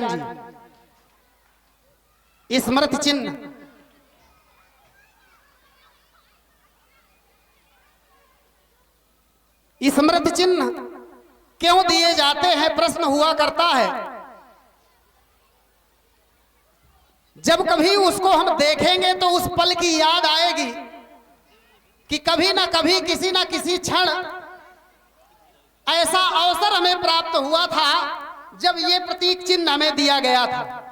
जी स्मृति चिन्ह स्मृति चिन्ह क्यों दिए जाते हैं, प्रश्न हुआ करता है। जब कभी उसको हम देखेंगे तो उस पल की याद आएगी कि कभी ना कभी किसी ना किसी क्षण ऐसा अवसर हमें प्राप्त हुआ था जब ये प्रतीक चिन्ह हमें दिया गया था।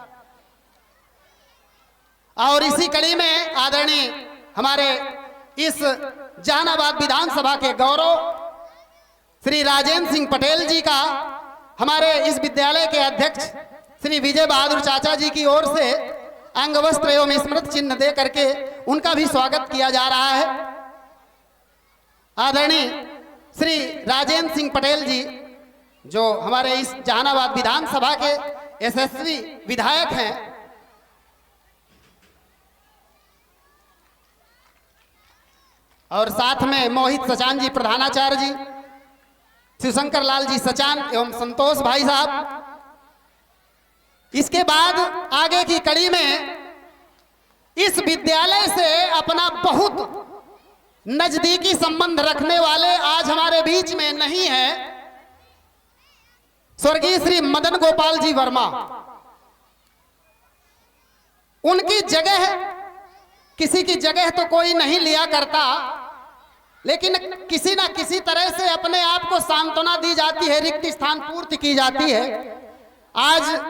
और इसी कड़ी में आदरणीय हमारे इस जहानाबाद विधानसभा के गौरव श्री राजेंद्र सिंह पटेल जी का हमारे इस विद्यालय के अध्यक्ष श्री विजय बहादुर चाचा जी की ओर से अंग वस्त्र एवं स्मृति चिन्ह दे करके उनका भी स्वागत किया जा रहा है। आदरणीय श्री राजेंद्र सिंह पटेल जी जो हमारे इस जहानाबाद विधानसभा के यशस्वी विधायक हैं, और साथ में मोहित सचान जी प्रधानाचार्य जी, शिवशंकर लाल जी सचान एवं संतोष भाई साहब। इसके बाद आगे की कड़ी में इस विद्यालय से अपना बहुत नजदीकी संबंध रखने वाले आज हमारे बीच में नहीं है, स्वर्गीय श्री मदन गोपाल जी वर्मा। उनकी जगह किसी की जगह तो कोई नहीं लिया करता, लेकिन किसी ना किसी तरह से अपने आप को सांत्वना दी जाती है, रिक्त स्थान पूर्ति की जाती है। आज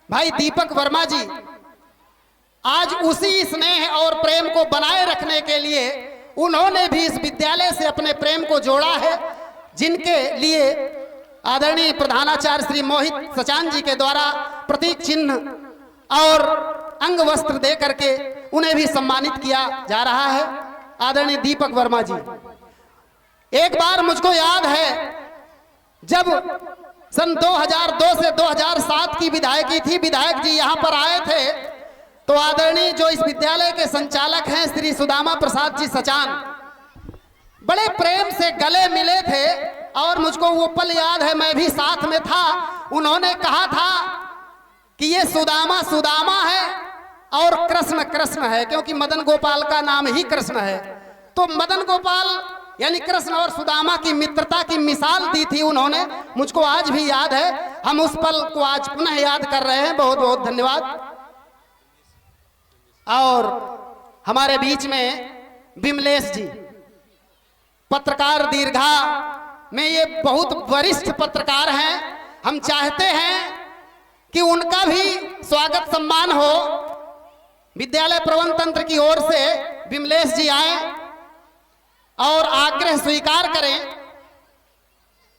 भाई दीपक वर्मा जी आज उसी स्नेह और प्रेम को बनाए रखने के लिए उन्होंने भी इस विद्यालय से अपने प्रेम को जोड़ा है, जिनके लिए आदरणीय प्रधानाचार्य श्री मोहित सचान जी के द्वारा प्रतीक चिन्ह और अंग वस्त्र दे करके उन्हें भी सम्मानित किया जा रहा है। आदरणीय दीपक वर्मा जी, एक बार मुझको याद है जब सन 2002 से 2007 की विधायकी थी, विधायक जी यहाँ पर आए थे तो आदरणीय जो इस विद्यालय के संचालक हैं श्री सुदामा प्रसाद जी सचान बड़े प्रेम से गले मिले थे, और मुझको वो पल याद है, मैं भी साथ में था। उन्होंने कहा था कि ये सुदामा सुदामा है और कृष्ण कृष्ण है, क्योंकि मदन गोपाल का नाम ही कृष्ण है। तो मदन गोपाल यानी कृष्ण और सुदामा की मित्रता की मिसाल दी थी उन्होंने, मुझको आज भी याद है। हम उस पल को आज पुनः याद कर रहे हैं। बहुत बहुत धन्यवाद। और हमारे बीच में विमलेश जी पत्रकार दीर्घा में ये बहुत वरिष्ठ पत्रकार हैं। हम चाहते हैं कि उनका भी स्वागत सम्मान हो। विद्यालय प्रबंधन तंत्र की ओर से विमलेश जी आए और आग्रह स्वीकार करें,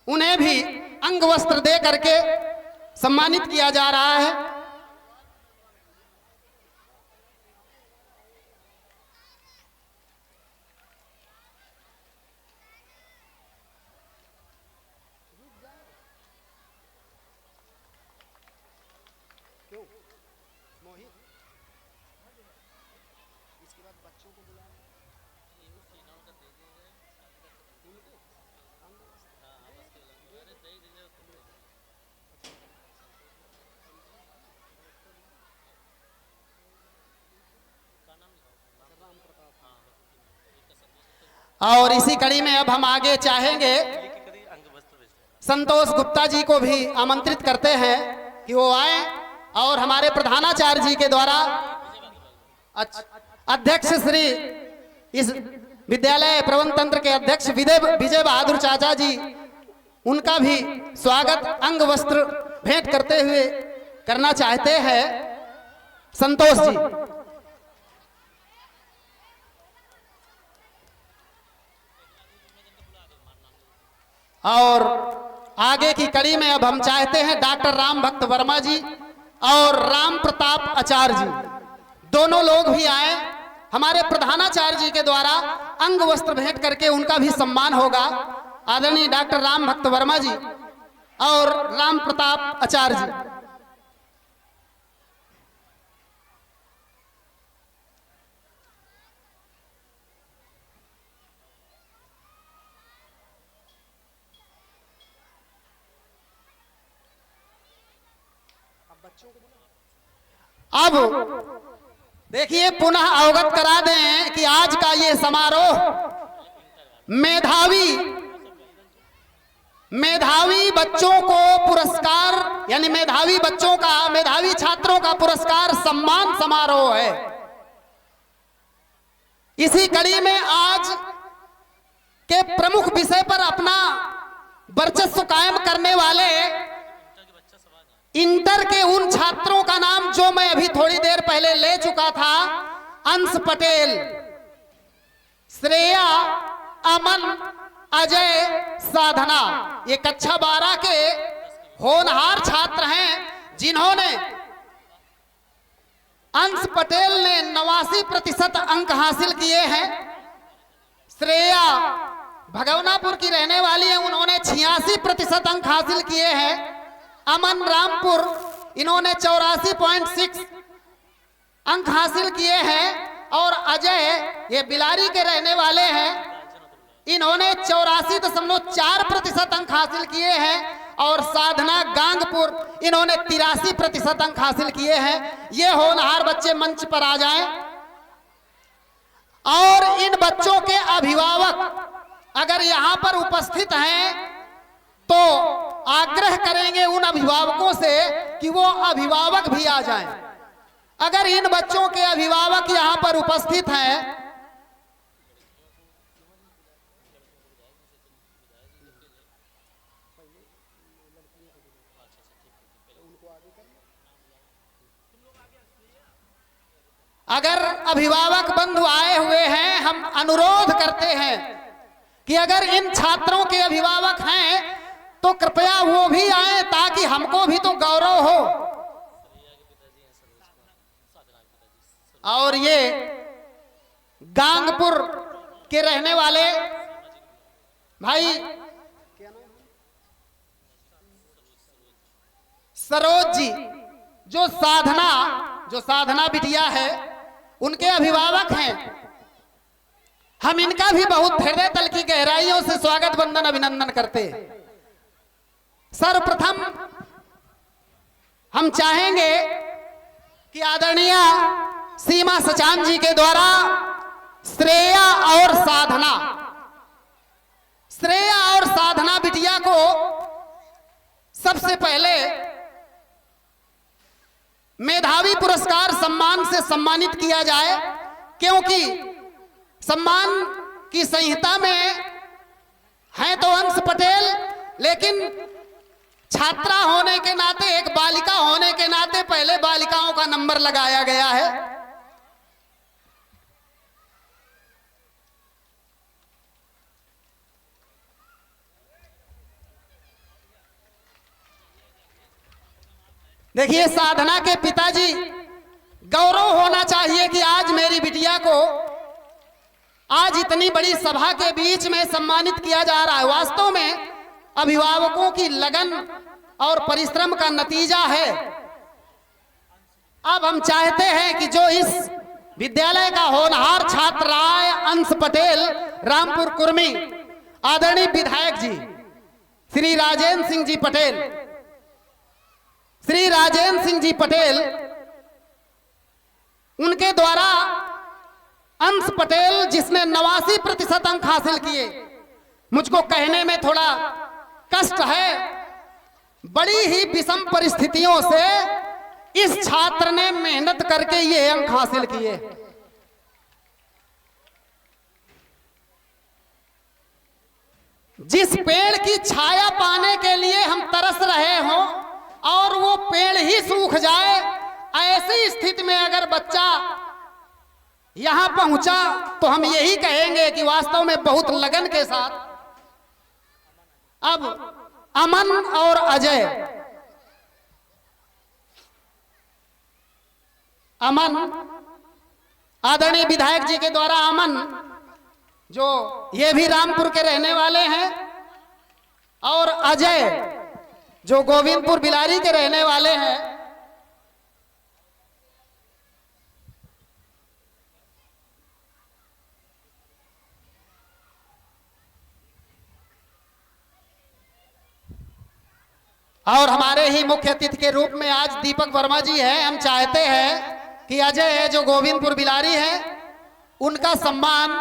उन्हें भी अंग वस्त्र दे करके सम्मानित किया जा रहा है। और इसी कड़ी में अब हम आगे चाहेंगे संतोष गुप्ता जी को भी आमंत्रित करते हैं कि वो आए और हमारे प्रधानाचार्य जी के द्वारा अध्यक्ष श्री इस विद्यालय प्रबंधन तंत्र के अध्यक्ष विजय बहादुर चाचा जी, उनका भी स्वागत अंग वस्त्र भेंट करते हुए करना चाहते हैं संतोष जी। और आगे की कड़ी में अब हम चाहते हैं डॉक्टर राम भक्त वर्मा जी और राम प्रताप आचार्य जी, दोनों लोग भी आए। हमारे प्रधानाचार्य जी के द्वारा अंग वस्त्र भेंट करके उनका भी सम्मान होगा। आदरणीय डॉक्टर राम भक्त वर्मा जी और राम प्रताप आचार्य जी। अब अब देखिए, पुनः अवगत करा दें कि आज का ये समारोह मेधावी बच्चों को पुरस्कार, यानी मेधावी बच्चों का, मेधावी छात्रों का पुरस्कार सम्मान समारोह है। इसी कड़ी में आज के प्रमुख विषय पर अपना वर्चस्व कायम करने वाले इंटर के उन छात्रों का नाम जो मैं अभी थोड़ी देर पहले ले चुका था, अंश पटेल, श्रेया, अमन, अजय, साधना, ये कक्षा 12 के होनहार छात्र हैं जिन्होंने, अंश पटेल ने 89% अंक हासिल किए हैं। श्रेया भगवनापुर की रहने वाली है, उन्होंने 86% अंक हासिल किए हैं। अमन रामपुर, इन्होंने 84.6 अंक हासिल किए हैं। और अजय, ये बिलारी के रहने वाले हैं, इन्होंने 84.4% अंक हासिल किए हैं। और साधना गांगपुर, इन्होंने 83% अंक हासिल किए हैं। ये होनहार बच्चे मंच पर आ जाएं। और इन बच्चों के अभिभावक अगर यहां पर उपस्थित हैं तो आग्रह करेंगे उन अभिभावकों से कि वो अभिभावक भी आ जाएं। अगर इन बच्चों के अभिभावक यहां पर उपस्थित हैं अगर अभिभावक बंधु आए हुए हैं, हम अनुरोध करते हैं कि अगर इन छात्रों के अभिभावक हैं तो कृपया वो भी आए ताकि हमको भी तो गौरव हो। और ये गांगपुर के रहने वाले भाई सरोज जी, जो साधना बिटिया है, उनके अभिभावक हैं। हम इनका भी बहुत हृदय तल की गहराइयों से स्वागत वंदन अभिनंदन करते हैं। सर्वप्रथम हम चाहेंगे कि आदरणीय सीमा सचान जी के द्वारा श्रेया और साधना बिटिया को सबसे पहले मेधावी पुरस्कार सम्मान से सम्मानित किया जाए, क्योंकि सम्मान की संहिता में है तो अंश पटेल, लेकिन छात्रा होने के नाते, एक बालिका होने के नाते पहले बालिकाओं का नंबर लगाया गया है। देखिए, साधना के पिताजी, गौरव होना चाहिए कि आज मेरी बिटिया को आज इतनी बड़ी सभा के बीच में सम्मानित किया जा रहा है। वास्तव में अभिभावकों की लगन और परिश्रम का नतीजा है। अब हम चाहते हैं कि जो इस विद्यालय का होनहार छात्र रहा है, अंश पटेल, रामपुर कुर्मी, आदरणीय विधायक जी श्री राजेंद्र सिंह जी पटेल, उनके द्वारा अंश पटेल, जिसने 89% अंक हासिल किए, मुझको कहने में थोड़ा कष्ट है, बड़ी ही विषम परिस्थितियों से इस छात्र ने मेहनत करके ये अंक हासिल किए। जिस पेड़ की छाया पाने के लिए हम तरस रहे हों और वो पेड़ ही सूख जाए, ऐसी स्थिति में अगर बच्चा यहां पहुंचा तो हम यही कहेंगे कि वास्तव में बहुत लगन के साथ। अब अमन और अजय, अमन आदरणीय विधायक जी के द्वारा, अमन जो ये भी रामपुर के रहने वाले हैं, और अजय जो गोविंदपुर बिलारी के रहने वाले हैं, और हमारे ही मुख्य अतिथि के रूप में आज दीपक वर्मा जी हैं। हम चाहते हैं कि अजय जो गोविंदपुर बिलारी है उनका सम्मान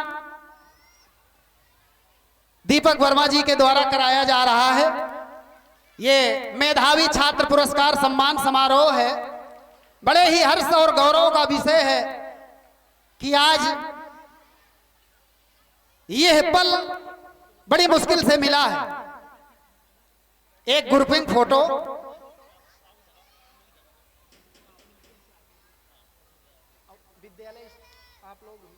दीपक वर्मा जी के द्वारा कराया जा रहा है। ये मेधावी छात्र पुरस्कार सम्मान समारोह है। बड़े ही हर्ष और गौरव का विषय है कि आज यह पल बड़ी मुश्किल से मिला है। एक ग्रुपिंग फोटो विद्यालय आप लोग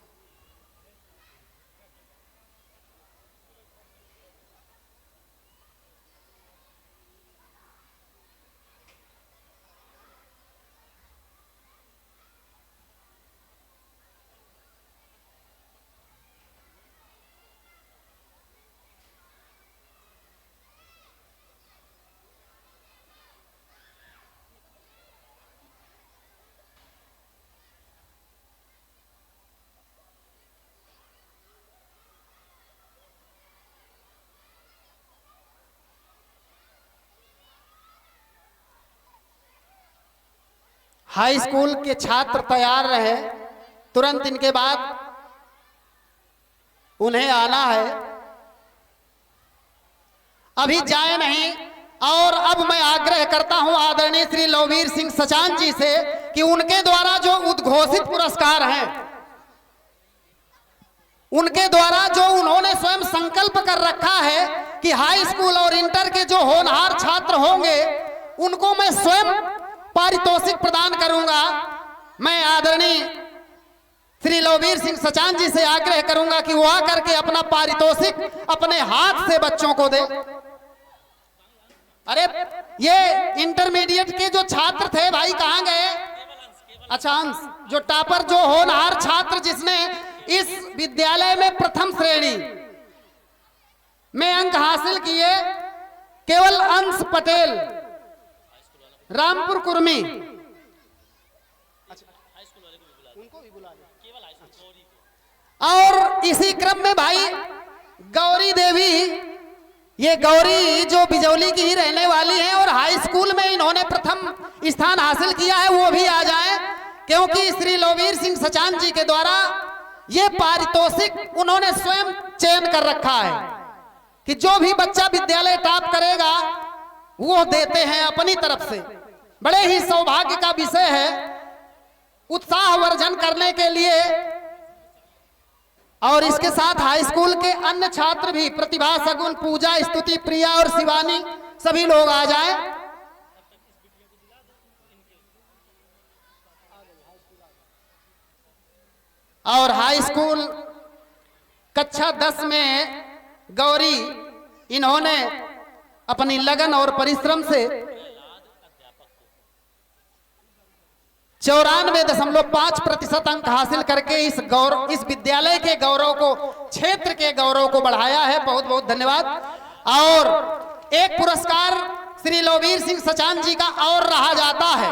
हाई स्कूल के छात्र तैयार रहे, तुरंत इनके बाद उन्हें आना है, अभी जाए नहीं। और अब मैं आग्रह करता हूं आदरणीय श्री लववीर सिंह सचान जी से कि उनके द्वारा जो उद्घोषित पुरस्कार हैं, उनके द्वारा जो उन्होंने स्वयं संकल्प कर रखा है कि हाई स्कूल और इंटर के जो होनहार छात्र होंगे उनको मैं स्वयं पारितोषिक प्रदान करूंगा। मैं आदरणीय श्री लववीर सिंह सचान जी से आग्रह करूंगा कि वो आकर के अपना पारितोषिक अपने हाथ से बच्चों को दे। अरे ये इंटरमीडिएट के जो छात्र थे भाई कहां गए? अच्छा अंश, जो टॉपर जो होनहार छात्र जिसने इस विद्यालय में प्रथम श्रेणी में अंक हासिल किए, केवल अंश पटेल, रामपुर कुर्मी। उनको भी बुला ले। और इसी क्रम में भाई गौरी देवी, ये गौरी जो बिजौली की ही रहने वाली है और हाई स्कूल में इन्होंने प्रथम स्थान हासिल किया है, वो भी आ जाए, क्योंकि श्री लववीर सिंह सचान जी के द्वारा ये पारितोषिक उन्होंने स्वयं चयन कर रखा है कि जो भी बच्चा विद्यालय टॉप करेगा वो देते हैं अपनी तरफ से। बड़े ही सौभाग्य का विषय है, उत्साहवर्धन करने के लिए। और इसके साथ हाई स्कूल के अन्य छात्र भी, प्रतिभा, सगुन, पूजा, स्तुति, प्रिया और शिवानी, सभी लोग आ जाएं। और हाई स्कूल कक्षा 10 में गौरी, इन्होंने अपनी लगन और परिश्रम से 94.5% अंक हासिल करके इस विद्यालय के गौरव को, क्षेत्र के गौरव को बढ़ाया है। बहुत बहुत धन्यवाद। और एक पुरस्कार श्री लववीर सिंह सचान जी का और रहा जाता है।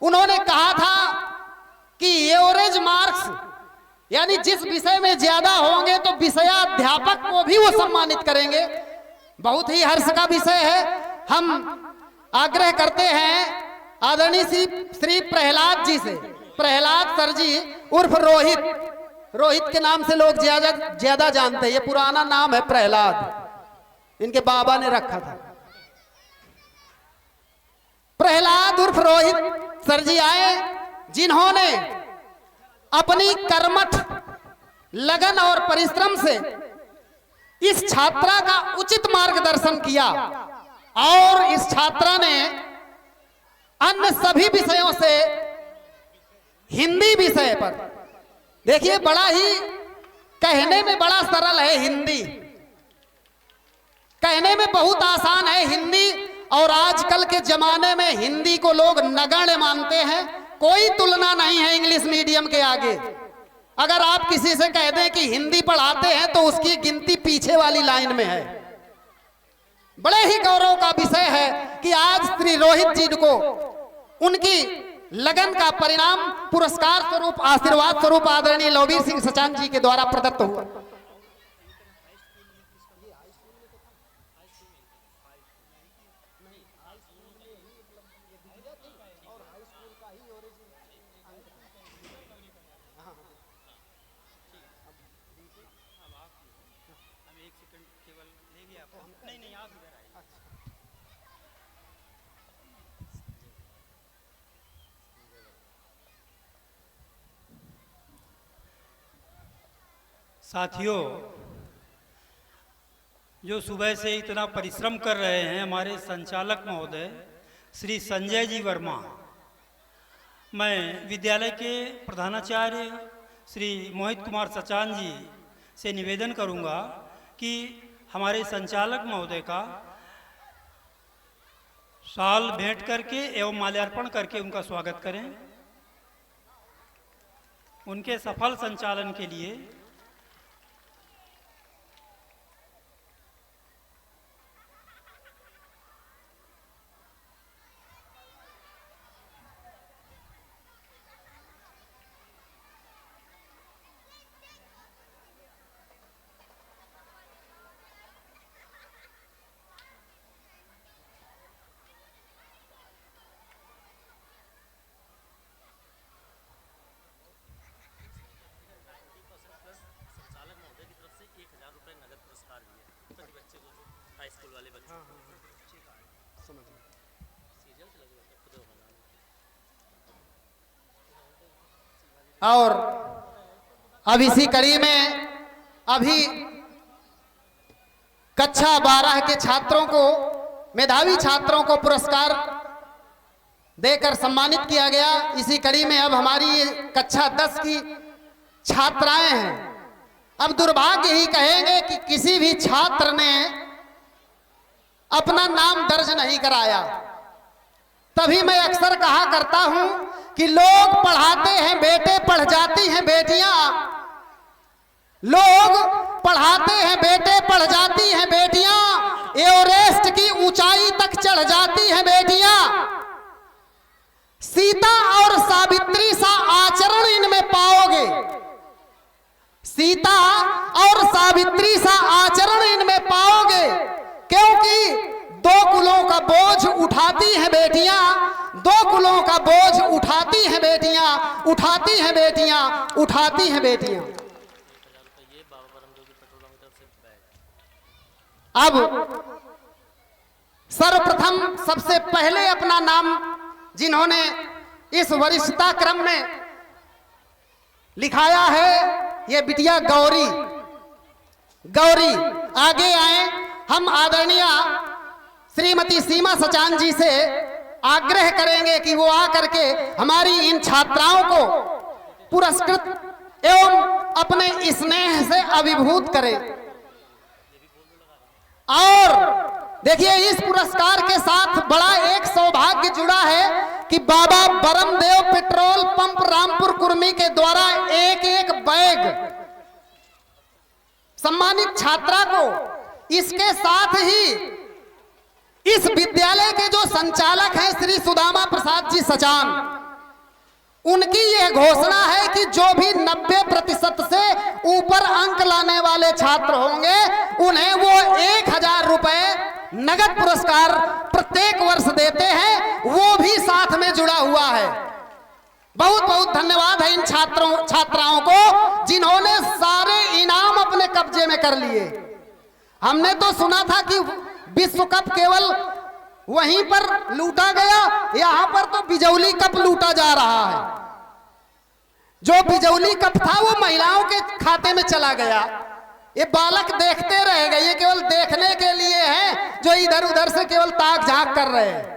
उन्होंने कहा था कि एवरेज मार्क्स, यानी जिस विषय में ज्यादा होंगे तो विषयाध्यापक को भी वो सम्मानित करेंगे। बहुत ही हर्ष का विषय है। हम आग्रह करते हैं आदरणीय श्री प्रहलाद जी से, प्रहलाद सर जी उर्फ रोहित, रोहित के नाम से लोग ज्यादा जानते हैं, ये पुराना नाम है प्रहलाद, इनके बाबा ने रखा था। प्रहलाद उर्फ रोहित सर जी आए, जिन्होंने अपनी कर्मठ लगन और परिश्रम से इस छात्रा का उचित मार्गदर्शन किया और इस छात्रा ने अन्य सभी विषयों से हिंदी विषय पर, देखिए बड़ा ही कहने में बड़ा सरल है हिंदी, कहने में बहुत आसान है हिंदी। और आजकल के जमाने में हिंदी को लोग नगण्य मानते हैं, कोई तुलना नहीं है इंग्लिश मीडियम के आगे। अगर आप किसी से कह दें कि हिंदी पढ़ाते हैं तो उसकी गिनती पीछे वाली लाइन में है। बड़े ही गौरव का विषय है कि आज श्री रोहित जी को उनकी लगन का परिणाम पुरस्कार स्वरूप, आशीर्वाद स्वरूप आदरणीय लववीर सिंह सचान जी के द्वारा प्रदत्त हुआ। साथियों, जो सुबह से इतना परिश्रम कर रहे हैं हमारे संचालक महोदय श्री संजय जी वर्मा, मैं विद्यालय के प्रधानाचार्य श्री मोहित कुमार सचान जी से निवेदन करूंगा कि हमारे संचालक महोदय का शाल भेंट करके एवं माल्यार्पण करके उनका स्वागत करें। उनके सफल संचालन के लिए और अब इसी कड़ी में अभी कक्षा 12 के छात्रों को, मेधावी छात्रों को पुरस्कार देकर सम्मानित किया गया। इसी कड़ी में अब हमारी ये कक्षा 10 की छात्राएं हैं। अब दुर्भाग्य ही कहेंगे कि किसी भी छात्र ने अपना नाम दर्ज नहीं कराया। तभी मैं अक्सर कहा करता हूं कि लोग पढ़ाते हैं बेटे, पढ़ जाती हैं बेटियां। लोग पढ़ाते हैं बेटे, पढ़ जाती हैं बेटियां। एवरेस्ट की ऊंचाई तक चढ़ जाती हैं बेटियां। सीता और सावित्री सा आचरण इनमें पाओगे। सीता और सावित्री सा आचरण इनमें पाओगे, क्योंकि दो कुलों का बोझ उठाती हैं बेटियां। दो कुलों का बोझ उठाती हैं बेटियां, उठाती हैं बेटियां, उठाती हैं बेटियां। अब सर्वप्रथम सबसे पहले अपना नाम जिन्होंने इस वरिष्ठता क्रम में लिखाया है, ये बिटिया गौरी। गौरी आगे आए। हम आदरणीय श्रीमती सीमा सचान जी से आग्रह करेंगे कि वो आकर के हमारी इन छात्राओं को पुरस्कृत एवं अपने स्नेह से अभिभूत करें। और देखिए, इस पुरस्कार के साथ बड़ा एक सौभाग्य जुड़ा है कि बाबा बरमदेव पेट्रोल पंप रामपुर कुर्मी के द्वारा एक बैग सम्मानित छात्रा को, इसके साथ ही इस विद्यालय के जो संचालक हैं श्री सुदामा प्रसाद जी सचान, उनकी यह घोषणा है कि जो भी 90% से ऊपर अंक लाने वाले छात्र होंगे उन्हें वो 1000 रुपए नगद पुरस्कार प्रत्येक वर्ष देते हैं। वो भी साथ में जुड़ा हुआ है। बहुत बहुत धन्यवाद है इन छात्राओं को जिन्होंने सारे इनाम अपने कब्जे में कर लिए। हमने तो सुना था कि विश्व कप केवल वहीं पर लूटा गया, यहां पर तो बिजौली कप लूटा जा रहा है। जो बिजौली कप था वो महिलाओं के खाते में चला गया। ये बालक देखते रह गए, ये केवल देखने के लिए हैं जो इधर उधर से केवल ताक झांक कर रहे हैं।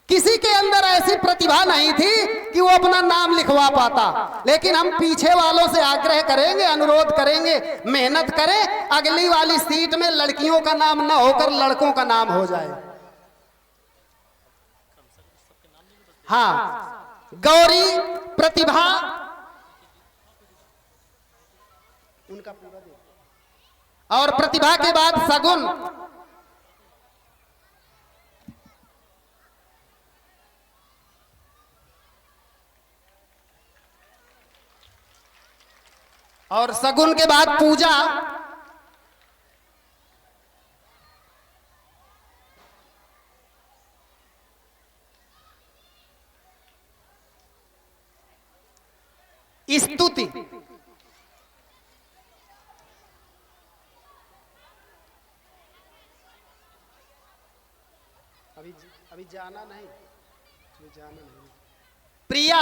किसी के अंदर ऐसी प्रतिभा नहीं थी कि वो अपना नाम लिखवा पाता। लेकिन हम पीछे वालों से आग्रह करेंगे, अनुरोध करेंगे, मेहनत करें, अगली वाली सीट में लड़कियों का नाम ना होकर लड़कों का नाम हो जाए। हाँ, गौरी, प्रतिभा, उनका पूरा दे, और प्रतिभा के बाद सगुन, और सगुन के बाद पूजा, स्तुति, अभी जाना नहीं, प्रिया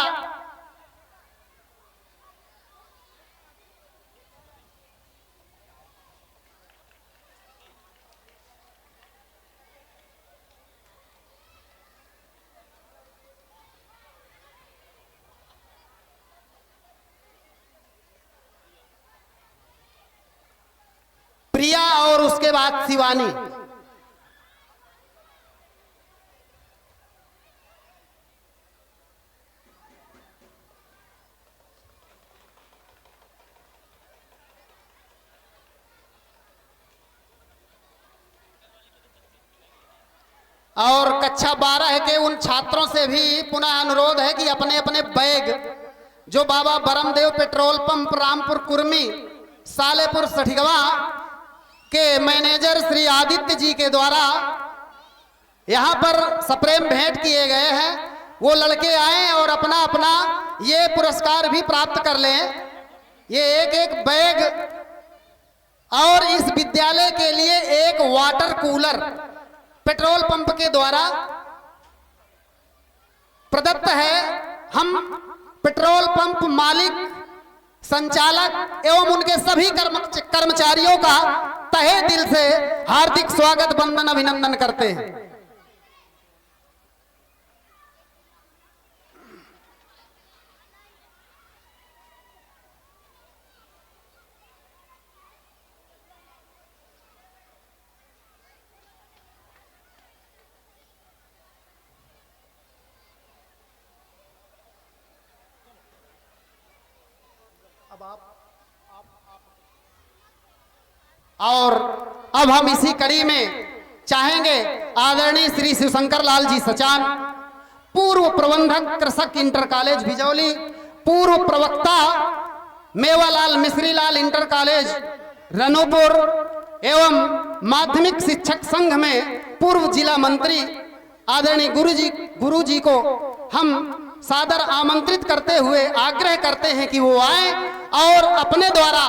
प्रिया और उसके बाद शिवानी। और कक्षा 12 के उन छात्रों से भी पुनः अनुरोध है कि अपने अपने बैग जो बाबा बरमदेव पेट्रोल पंप रामपुर कुर्मी सालेपुर सठिगवा के मैनेजर श्री आदित्य जी के द्वारा यहाँ पर सप्रेम भेंट किए गए हैं, वो लड़के आए और अपना अपना ये पुरस्कार भी प्राप्त कर लें। ये एक एक बैग और इस विद्यालय के लिए एक वाटर कूलर पेट्रोल पंप के द्वारा प्रदत्त है। हम पेट्रोल पंप मालिक, संचालक एवं उनके सभी कर्मचारियों का तहे दिल से हार्दिक स्वागत, वंदन, अभिनंदन करते हैं। और अब हम इसी कड़ी में चाहेंगे आदरणीय श्री शिवशंकर लाल जी सचान, पूर्व प्रबंधक कृषक इंटर कॉलेज भिजौली, पूर्व प्रवक्ता मेवालाल मिश्री लाल इंटर कॉलेज रनोपुर एवं माध्यमिक शिक्षक संघ में पूर्व जिला मंत्री आदरणीय गुरु जी को हम सादर आमंत्रित करते हुए आग्रह करते हैं कि वो आए और अपने द्वारा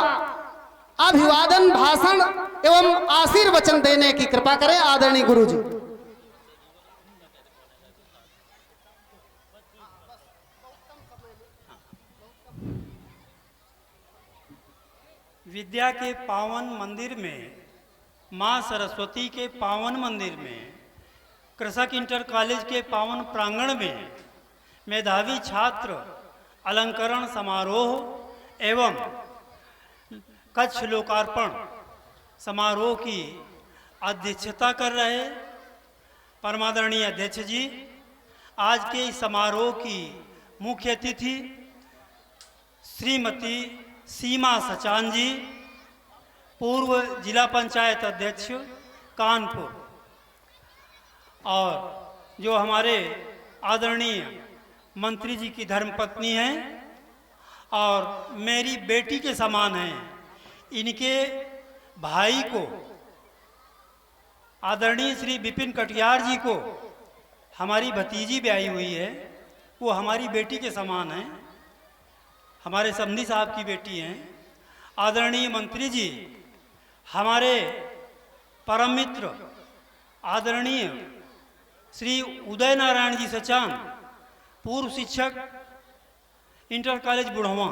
अभिवादन भाषण एवं आशीर्वचन देने की कृपा करें। आदरणीय गुरु जी। विद्या के पावन मंदिर में, मां सरस्वती के पावन मंदिर में, कृषक इंटर कॉलेज के पावन प्रांगण में मेधावी छात्र अलंकरण समारोह एवं कच्छ लोकार्पण समारोह की अध्यक्षता कर रहे परमादरणीय अध्यक्ष जी, आज के इस समारोह की मुख्य अतिथि श्रीमती सीमा सचान जी, पूर्व जिला पंचायत अध्यक्ष कानपुर, और जो हमारे आदरणीय मंत्री जी की धर्मपत्नी हैं और मेरी बेटी के समान हैं, इनके भाई को आदरणीय श्री विपिन कटियार जी को हमारी भतीजी ब्याही हुई है, वो हमारी बेटी के समान हैं, हमारे समधी साहब की बेटी हैं। आदरणीय मंत्री जी, हमारे परम मित्र आदरणीय श्री उदय नारायण जी सचान, पूर्व शिक्षक इंटर कॉलेज बुढ़वा,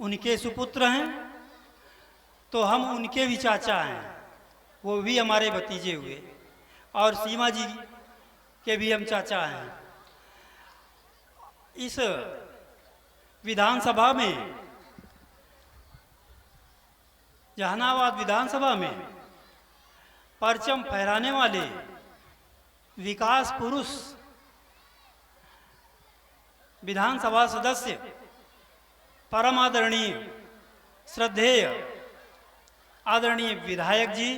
उनके सुपुत्र हैं, तो हम उनके भी चाचा हैं, वो भी हमारे भतीजे हुए, और सीमा जी के भी हम चाचा हैं। इस विधानसभा में, जहानाबाद विधानसभा में परचम फहराने वाले विकास पुरुष विधानसभा सदस्य परम आदरणीय श्रद्धेय आदरणीय विधायक जी,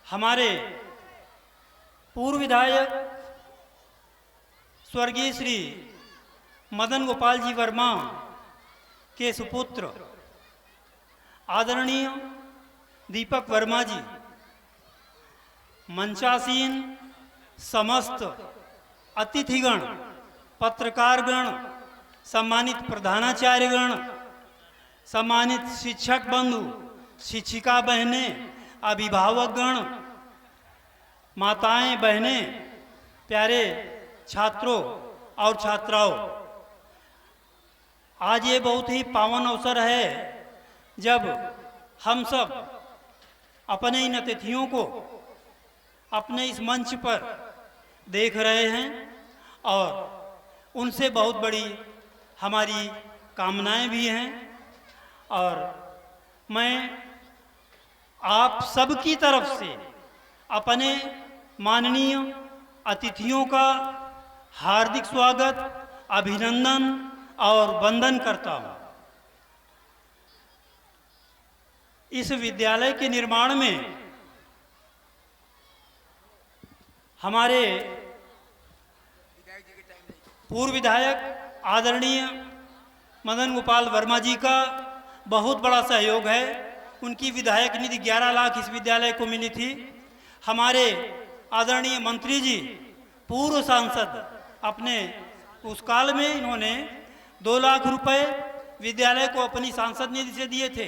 हमारे पूर्व विधायक स्वर्गीय श्री मदन गोपाल जी वर्मा के सुपुत्र आदरणीय दीपक वर्मा जी, मंचासीन समस्त अतिथिगण, पत्रकारगण, सम्मानित प्रधानाचार्यगण, सम्मानित शिक्षक बंधु, शिक्षिका बहनें, अभिभावकगण, माताएं, बहनें, प्यारे छात्रों और छात्राओं, आज ये बहुत ही पावन अवसर है जब हम सब अपने इन अतिथियों को अपने इस मंच पर देख रहे हैं और उनसे बहुत बड़ी हमारी कामनाएं भी हैं। और मैं आप सबकी तरफ से अपने माननीय अतिथियों का हार्दिक स्वागत, अभिनंदन और वंदन करता हूं। इस विद्यालय के निर्माण में हमारे पूर्व विधायक आदरणीय मदन गोपाल वर्मा जी का बहुत बड़ा सहयोग है। उनकी विधायक निधि 11 लाख इस विद्यालय को मिली थी। हमारे आदरणीय मंत्री जी, पूर्व सांसद, अपने उस काल में इन्होंने 2 लाख रुपए विद्यालय को अपनी सांसद निधि से दिए थे।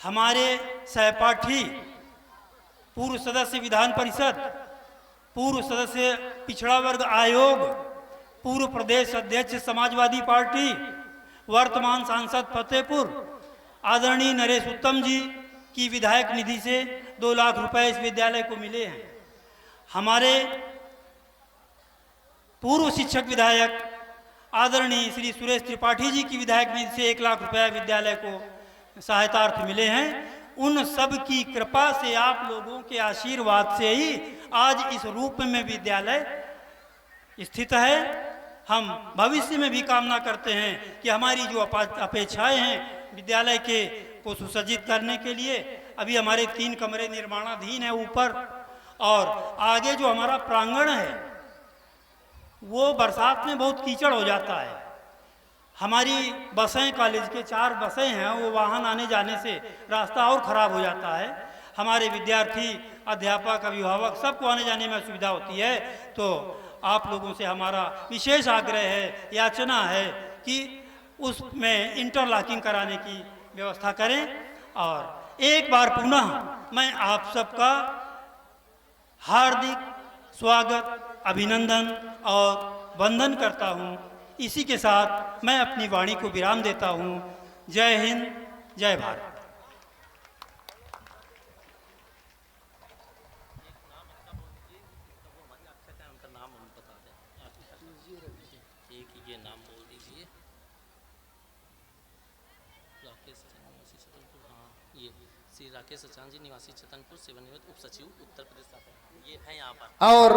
हमारे सहपाठी, पूर्व सदस्य विधान परिषद, पूर्व सदस्य पिछड़ा वर्ग आयोग, पूर्व प्रदेश अध्यक्ष समाजवादी पार्टी, वर्तमान सांसद फतेहपुर आदरणीय नरेश उत्तम जी की विधायक निधि से 2 लाख रुपए इस विद्यालय को मिले हैं। हमारे पूर्व शिक्षक विधायक आदरणीय श्री सुरेश त्रिपाठी जी की विधायक निधि से 1 लाख रुपए विद्यालय को सहायतार्थ मिले हैं। उन सब की कृपा से, आप लोगों के आशीर्वाद से ही आज इस रूप में विद्यालय स्थित है। हम भविष्य में भी कामना करते हैं कि हमारी जो अपेक्षाएं हैं विद्यालय के को सुसज्जित करने के लिए, अभी हमारे 3 कमरे निर्माणाधीन है ऊपर, और आगे जो हमारा प्रांगण है वो बरसात में बहुत कीचड़ हो जाता है। हमारी बसें, कॉलेज के 4 बसें हैं, वो वाहन आने जाने से रास्ता और ख़राब हो जाता है। हमारे विद्यार्थी, अध्यापक, अभिभावक सबको आने जाने में असुविधा होती है। तो आप लोगों से हमारा विशेष आग्रह है, याचना है कि उसमें इंटरलॉकिंग कराने की व्यवस्था करें। और एक बार पुनः मैं आप सबका हार्दिक स्वागत, अभिनंदन और वंदन करता हूं। इसी के साथ मैं अपनी वाणी को विराम देता हूं। जय हिंद, जय भारत। श्री राकेश सचान जी, निवासी चतनपुर, सेवानिवृत्त उप सचिव, उत्तर प्रदेश शासन। ये है यहाँ पर। और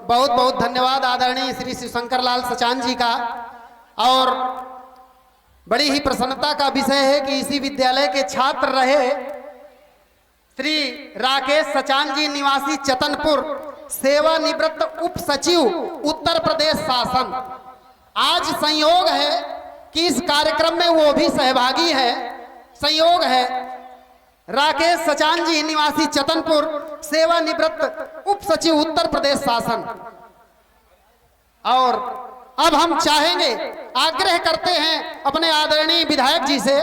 बहुत बहुत धन्यवाद आदरणीय श्री शिवशंकर लाल सचान जी का। और बड़ी ही प्रसन्नता का विषय है कि इसी विद्यालय के छात्र रहे श्री राकेश सचान जी, निवासी चतनपुर, सेवानिवृत्त उप सचिव, उत्तर प्रदेश शासन। आज संयोग है कि इस कार्यक्रम में वो भी सहभागी है। संयोग है राकेश सचान जी, निवासी चतनपुर, सेवानिवृत्त उप सचिव, उत्तर प्रदेश शासन। और अब हम चाहेंगे, आग्रह करते हैं अपने आदरणीय विधायक जी से,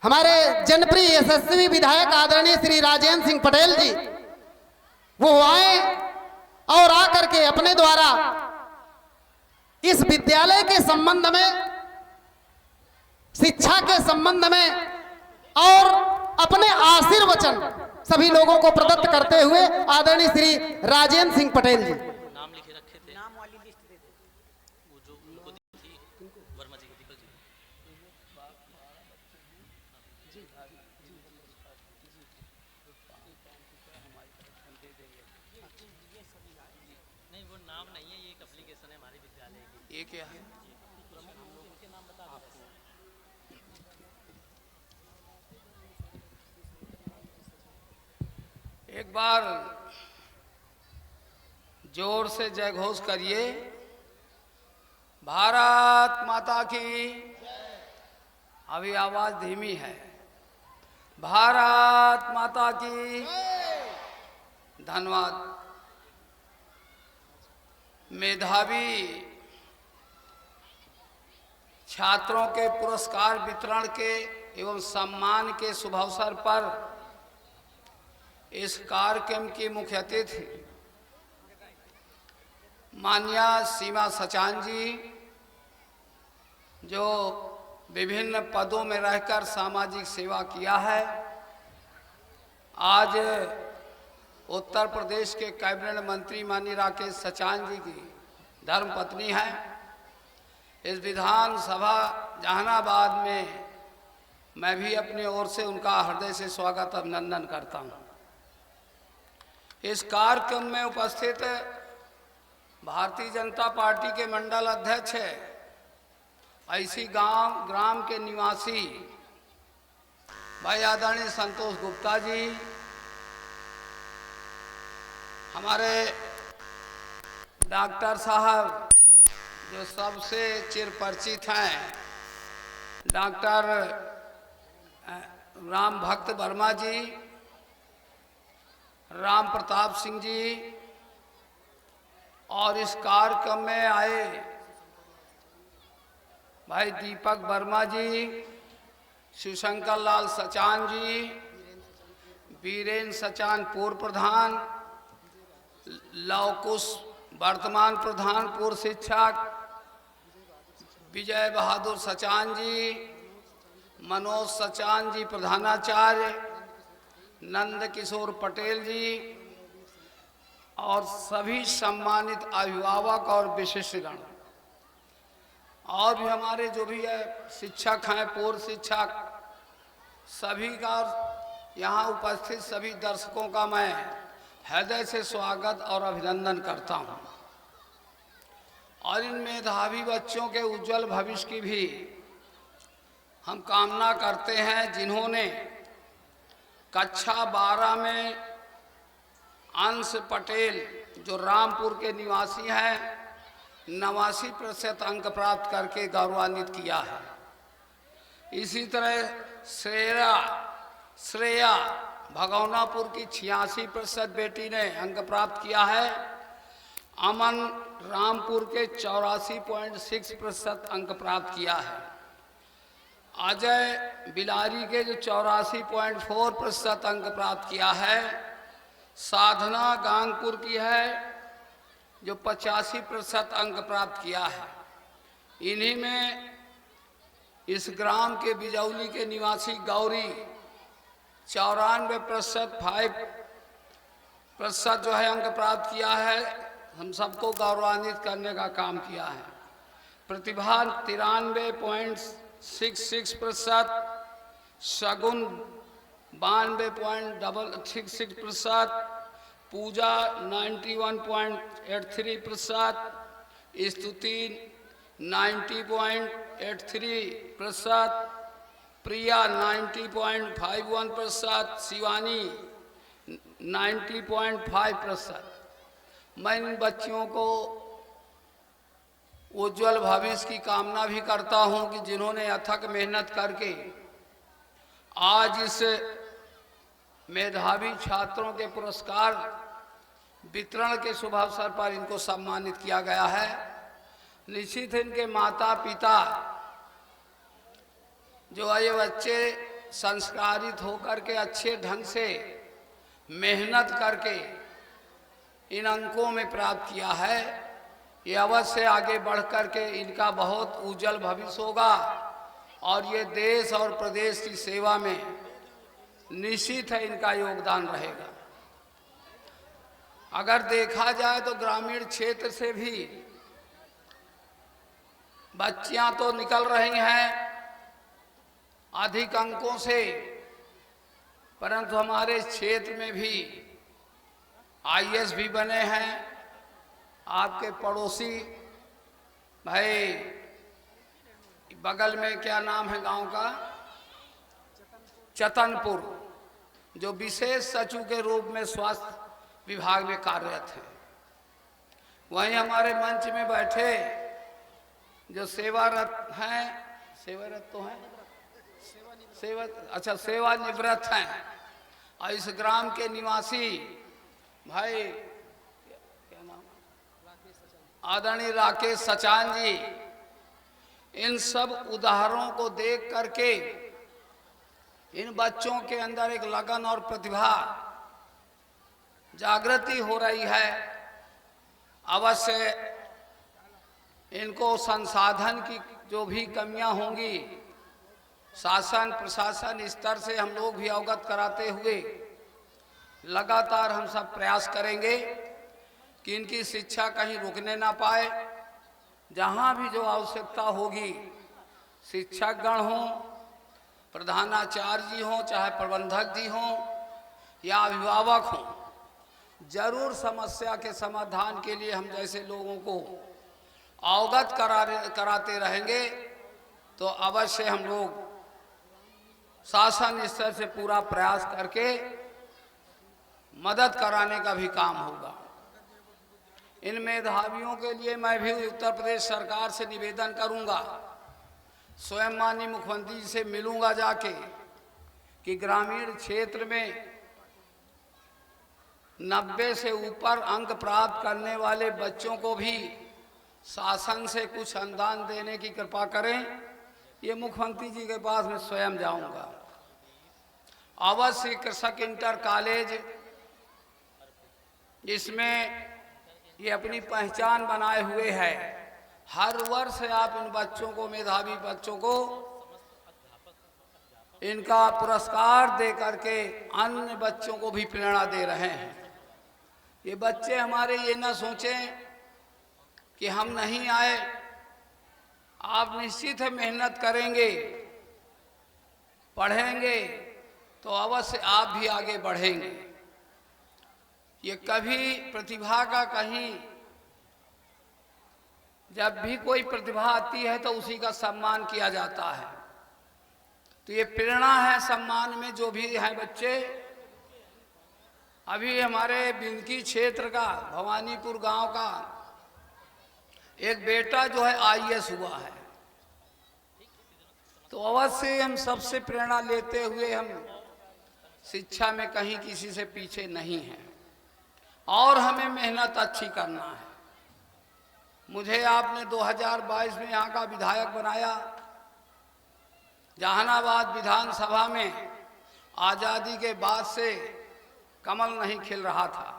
हमारे जनप्रिय यशस्वी विधायक आदरणीय श्री राजेंद्र सिंह पटेल जी, वो आए और आकर के अपने द्वारा इस विद्यालय के संबंध में, शिक्षा के संबंध में और अपने आशीर्वचन सभी लोगों को प्रदत्त करते हुए आदरणीय श्री राजेंद्र सिंह पटेल जी। नाम लिखे रखे थे, नाम वाली लिस्ट दे दे, वो जो उनको दी थी वर्मा जी को, दीपक जी। नहीं, वो नाम नहीं है, ये एक एप्लीकेशन है हमारे विद्यालय की। ये क्या है? एक बार जोर से जय घोष करिए, भारत माता की। अभी आवाज धीमी है। भारत माता की। धन्यवाद। मेधावी छात्रों के पुरस्कार वितरण के एवं सम्मान के शुभ अवसर पर इस कार्यक्रम की मुख्य अतिथि माननीय सीमा सचान जी, जो विभिन्न पदों में रहकर सामाजिक सेवा किया है, आज उत्तर प्रदेश के कैबिनेट मंत्री माननीय राकेश सचान जी की धर्मपत्नी है। इस विधानसभा जहानाबाद में मैं भी अपनी ओर से उनका हृदय से स्वागत अभिनंदन करता हूं। इस कार्यक्रम में उपस्थित भारतीय जनता पार्टी के मंडल अध्यक्ष ऐसी ग्राम के निवासी भाई आदरणीय संतोष गुप्ता जी, हमारे डॉक्टर साहब जो सबसे चिरपरिचित हैं, डॉक्टर राम भक्त वर्मा जी, राम प्रताप सिंह जी, और इस कार्यक्रम में आए भाई दीपक वर्मा जी, शिवशंकर लाल सचान जी, वीरेंद्र सचान पूर्व प्रधान, लवकुश वर्तमान प्रधान पूर्व शिक्षक, विजय बहादुर सचान जी, मनोज सचान जी प्रधानाचार्य, नंद किशोर पटेल जी, और सभी सम्मानित अभिभावक और विशिष्टगण, और भी हमारे जो भी है शिक्षक हैं, पूर्व शिक्षक, सभी का यहाँ उपस्थित सभी दर्शकों का मैं हृदय से स्वागत और अभिनंदन करता हूँ। और इन मेधावी बच्चों के उज्जवल भविष्य की भी हम कामना करते हैं, जिन्होंने कक्षा 12 में अंश पटेल जो रामपुर के निवासी हैं 89% अंक प्राप्त करके गौरवान्वित किया है। इसी तरह श्रेया भगौनापुर की 86% बेटी ने अंक प्राप्त किया है। अमन रामपुर के 84.6% अंक प्राप्त किया है। अजय बिलारी के जो 84.4% अंक प्राप्त किया है। साधना गांगपुर की है जो 85% अंक प्राप्त किया है। इन्हीं में इस ग्राम के बिजौली के निवासी गौरी 94% जो है अंक प्राप्त किया है। हम सबको गौरवान्वित करने का काम किया है। प्रतिभा 93.66%, शगुन 92.66%, पूजा 91.83%, स्तुति 90.83%, प्रिया 90.51%, शिवानी 90.5%। मैं इन बच्चियों को उज्जवल भविष्य की कामना भी करता हूं कि जिन्होंने अथक मेहनत करके आज इस मेधावी छात्रों के पुरस्कार वितरण के शुभ अवसर पर इनको सम्मानित किया गया है। निश्चित इनके माता पिता जो ये बच्चे संस्कारित होकर के अच्छे ढंग से मेहनत करके इन अंकों में प्राप्त किया है, ये अवश्य आगे बढ़ करके इनका बहुत उज्जवल भविष्य होगा और ये देश और प्रदेश की सेवा में निश्चित है इनका योगदान रहेगा। अगर देखा जाए तो ग्रामीण क्षेत्र से भी बच्चियां तो निकल रही हैं अधिक अंकों से, परंतु हमारे क्षेत्र में भी आईएएस भी बने हैं। आपके पड़ोसी भाई बगल में क्या नाम है गांव का, चतनपुर, जो विशेष सचिव के रूप में स्वास्थ्य विभाग में कार्यरत हैं। वहीं हमारे मंच में बैठे जो सेवारत हैं, सेवारत तो हैं, सेवानिवृत्त हैं, और इस ग्राम के निवासी भाई क्या नाम, आदरणीय राकेश सचान जी, इन सब उदाहरणों को देख करके इन बच्चों के अंदर एक लगन और प्रतिभा जागृति हो रही है। अवश्य इनको संसाधन की जो भी कमियां होंगी, शासन प्रशासन स्तर से हम लोग भी अवगत कराते हुए लगातार हम सब प्रयास करेंगे कि इनकी शिक्षा कहीं रुकने ना पाए। जहाँ भी जो आवश्यकता होगी, शिक्षकगण हों, प्रधानाचार्य जी हों, चाहे प्रबंधक जी हों या अभिभावक हों, जरूर समस्या के समाधान के लिए हम जैसे लोगों को अवगत कराते रहेंगे तो अवश्य हम लोग शासन स्तर से पूरा प्रयास करके मदद कराने का भी काम होगा। इन मेधावियों के लिए मैं भी उत्तर प्रदेश सरकार से निवेदन करूंगा, स्वयं माननीय मुख्यमंत्री जी से मिलूंगा जाके कि ग्रामीण क्षेत्र में 90 से ऊपर अंक प्राप्त करने वाले बच्चों को भी शासन से कुछ अनुदान देने की कृपा करें। ये मुख्यमंत्री जी के पास मैं स्वयं जाऊंगा। अवश्य कृषक इंटर कॉलेज, जिसमें ये अपनी पहचान बनाए हुए है, हर वर्ष आप इन बच्चों को, मेधावी बच्चों को, इनका पुरस्कार दे करके अन्य बच्चों को भी प्रेरणा दे रहे हैं। ये बच्चे हमारे ये ना सोचें कि हम नहीं आए, आप निश्चित है मेहनत करेंगे, पढ़ेंगे तो अवश्य आप भी आगे बढ़ेंगे। ये कभी प्रतिभा का कहीं, जब भी कोई प्रतिभा आती है तो उसी का सम्मान किया जाता है। तो ये प्रेरणा है सम्मान में जो भी हैं बच्चे। अभी हमारे बिंदकी क्षेत्र का, भवानीपुर गांव का एक बेटा जो है IAS हुआ है, तो अवश्य हम सबसे प्रेरणा लेते हुए हम शिक्षा में कहीं किसी से पीछे नहीं हैं और हमें मेहनत अच्छी करना है। मुझे आपने 2022 में यहाँ का विधायक बनाया। जहानाबाद विधानसभा में आज़ादी के बाद से कमल नहीं खिल रहा था,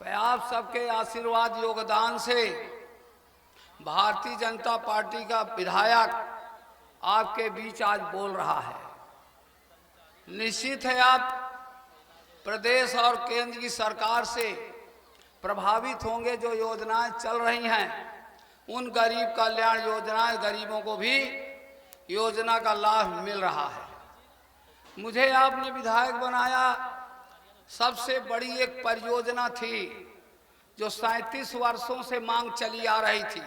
पर आप सबके आशीर्वाद योगदान से भारतीय जनता पार्टी का विधायक आपके बीच आज बोल रहा है। निश्चित है आप प्रदेश और केंद्र की सरकार से प्रभावित होंगे। जो योजनाएं चल रही हैं, उन गरीब कल्याण योजनाएं, गरीबों को भी योजना का लाभ मिल रहा है। मुझे आपने विधायक बनाया, सबसे बड़ी एक परियोजना थी जो 37 वर्षों से मांग चली आ रही थी,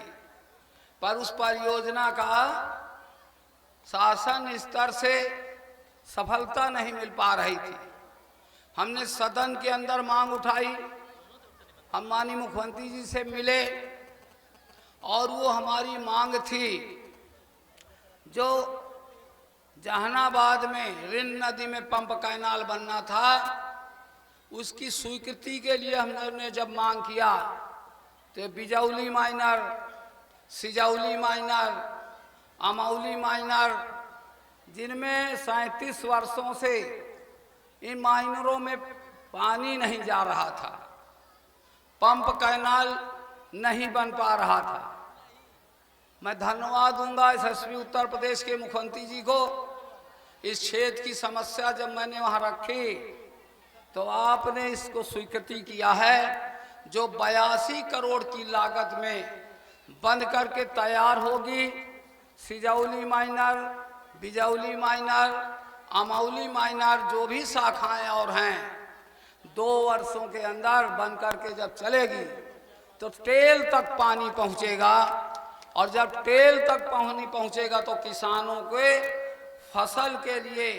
पर उस परियोजना का शासन स्तर से सफलता नहीं मिल पा रही थी। हमने सदन के अंदर मांग उठाई, हम माननीय मुख्यमंत्री जी से मिले और वो हमारी मांग थी जो जहानाबाद में रिन नदी में पंप कैनाल बनना था, उसकी स्वीकृति के लिए हमने जब मांग किया तो Bijauli minor, सिजौली minor, Amauli minor, जिनमें 37 वर्षों से इन माइनरों में पानी नहीं जा रहा था, पंप कैनाल नहीं बन पा रहा था। मैं धन्यवाद दूंगा यशस्वी उत्तर प्रदेश के मुख्यमंत्री जी को। इस क्षेत्र की समस्या जब मैंने वहां रखी तो आपने इसको स्वीकृति किया है, जो 82 करोड़ की लागत में बंद करके तैयार होगी। सिजौली minor, Bijauli minor, Amauli minor, जो भी शाखाएं और हैं, 2 वर्षों के अंदर बंद करके जब चलेगी तो टेल तक पानी पहुंचेगा, और जब टेल तक पानी पहुंचेगा तो किसानों के फसल के लिए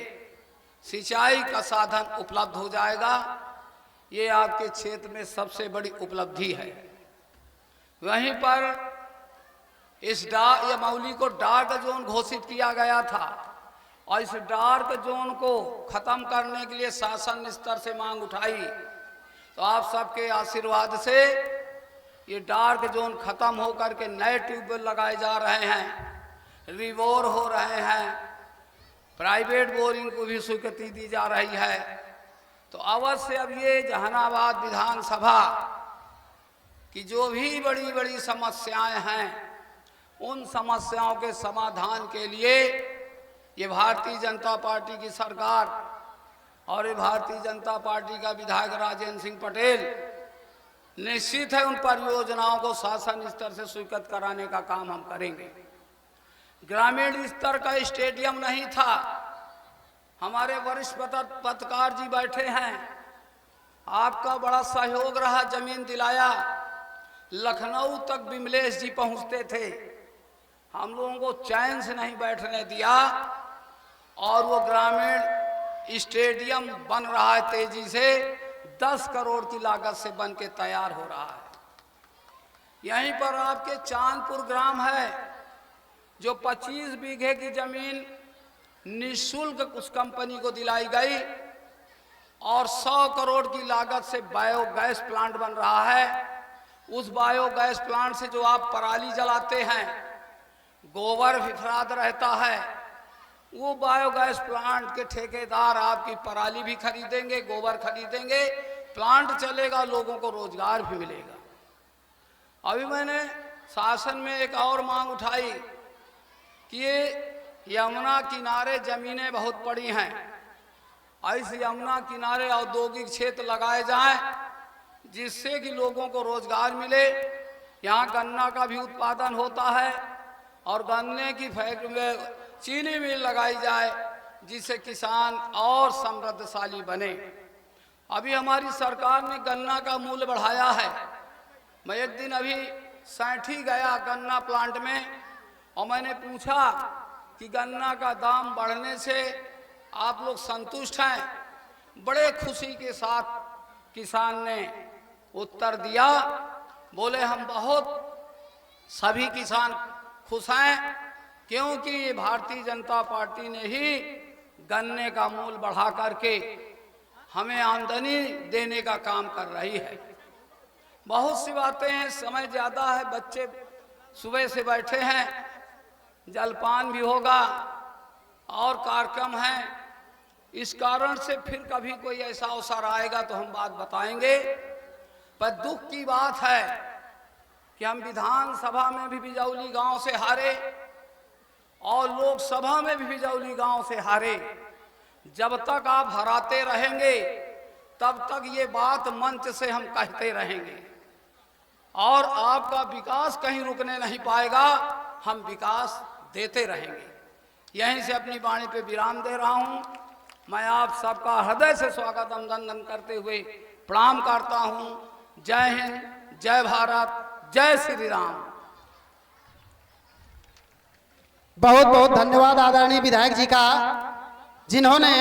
सिंचाई का साधन उपलब्ध हो जाएगा। ये आपके क्षेत्र में सबसे बड़ी उपलब्धि है। वहीं पर इस अमौली को डार्क जोन घोषित किया गया था, और इस डार्क जोन को खत्म करने के लिए शासन स्तर से मांग उठाई, तो आप सबके आशीर्वाद से ये डार्क जोन खत्म होकर के नए ट्यूबवेल लगाए जा रहे हैं, रिबोर हो रहे हैं, प्राइवेट बोरिंग को भी स्वीकृति दी जा रही है। तो अवश्य अब ये जहानाबाद विधानसभा की जो भी बड़ी बड़ी समस्याएं हैं, उन समस्याओं के समाधान के लिए ये भारतीय जनता पार्टी की सरकार और ये भारतीय जनता पार्टी का विधायक राजेंद्र सिंह पटेल निश्चित है उन परियोजनाओं को शासन स्तर से स्वीकृत कराने का काम हम करेंगे। ग्रामीण स्तर का स्टेडियम नहीं था, हमारे वरिष्ठ पत्रकार जी बैठे हैं, आपका बड़ा सहयोग रहा, जमीन दिलाया, लखनऊ तक विमलेश जी पहुंचते थे, हम लोगों को चैन से नहीं बैठने दिया और वो ग्रामीण स्टेडियम बन रहा है तेजी से, 10 करोड़ की लागत से बन के तैयार हो रहा है। यहीं पर आपके चांदपुर ग्राम है जो 25 बीघे की जमीन निःशुल्क उस कंपनी को दिलाई गई और 100 करोड़ की लागत से बायोगैस प्लांट बन रहा है। उस बायोगैस प्लांट से जो आप पराली जलाते हैं, गोबर फिफराद रहता है, वो बायोगैस प्लांट के ठेकेदार आपकी पराली भी खरीदेंगे, गोबर खरीदेंगे, प्लांट चलेगा, लोगों को रोजगार भी मिलेगा। अभी मैंने शासन में एक और मांग उठाई कि ये यमुना किनारे जमीनें बहुत पड़ी हैं, ऐसे यमुना किनारे औद्योगिक क्षेत्र लगाए जाएं जिससे कि लोगों को रोजगार मिले। यहाँ गन्ना का भी उत्पादन होता है और गन्ने की फैक्ट्री में चीनी मिल लगाई जाए जिससे किसान और समृद्धशाली बने। अभी हमारी सरकार ने गन्ना का मूल्य बढ़ाया है। मैं एक दिन अभी सैठी गया गन्ना प्लांट में और मैंने पूछा कि गन्ना का दाम बढ़ने से आप लोग संतुष्ट हैं? बड़े खुशी के साथ किसान ने उत्तर दिया, बोले हम सभी किसान खुश हैं क्योंकि ये भारतीय जनता पार्टी ने ही गन्ने का मूल्य बढ़ा करके हमें आमदनी देने का काम कर रही है। बहुत सी बातें हैं, समय ज़्यादा है, बच्चे सुबह से बैठे हैं, जलपान भी होगा और कार्यक्रम है, इस कारण से फिर कभी कोई ऐसा अवसर आएगा तो हम बात बताएंगे। पर दुख की बात है कि हम विधानसभा में भी बिजौली गांव से हारे और लोकसभा में भी बिजौली गांव से हारे। जब तक आप हराते रहेंगे तब तक ये बात मंच से हम कहते रहेंगे और आपका विकास कहीं रुकने नहीं पाएगा, हम विकास देते रहेंगे। यहीं से अपनी वाणी पे विराम दे रहा हूं। मैं आप सबका हृदय से स्वागत अभिनंदन करते हुए प्रणाम करता हूं। जय हिंद, जय भारत, जय श्री राम। बहुत बहुत धन्यवाद आदरणीय विधायक जी का, जिन्होंने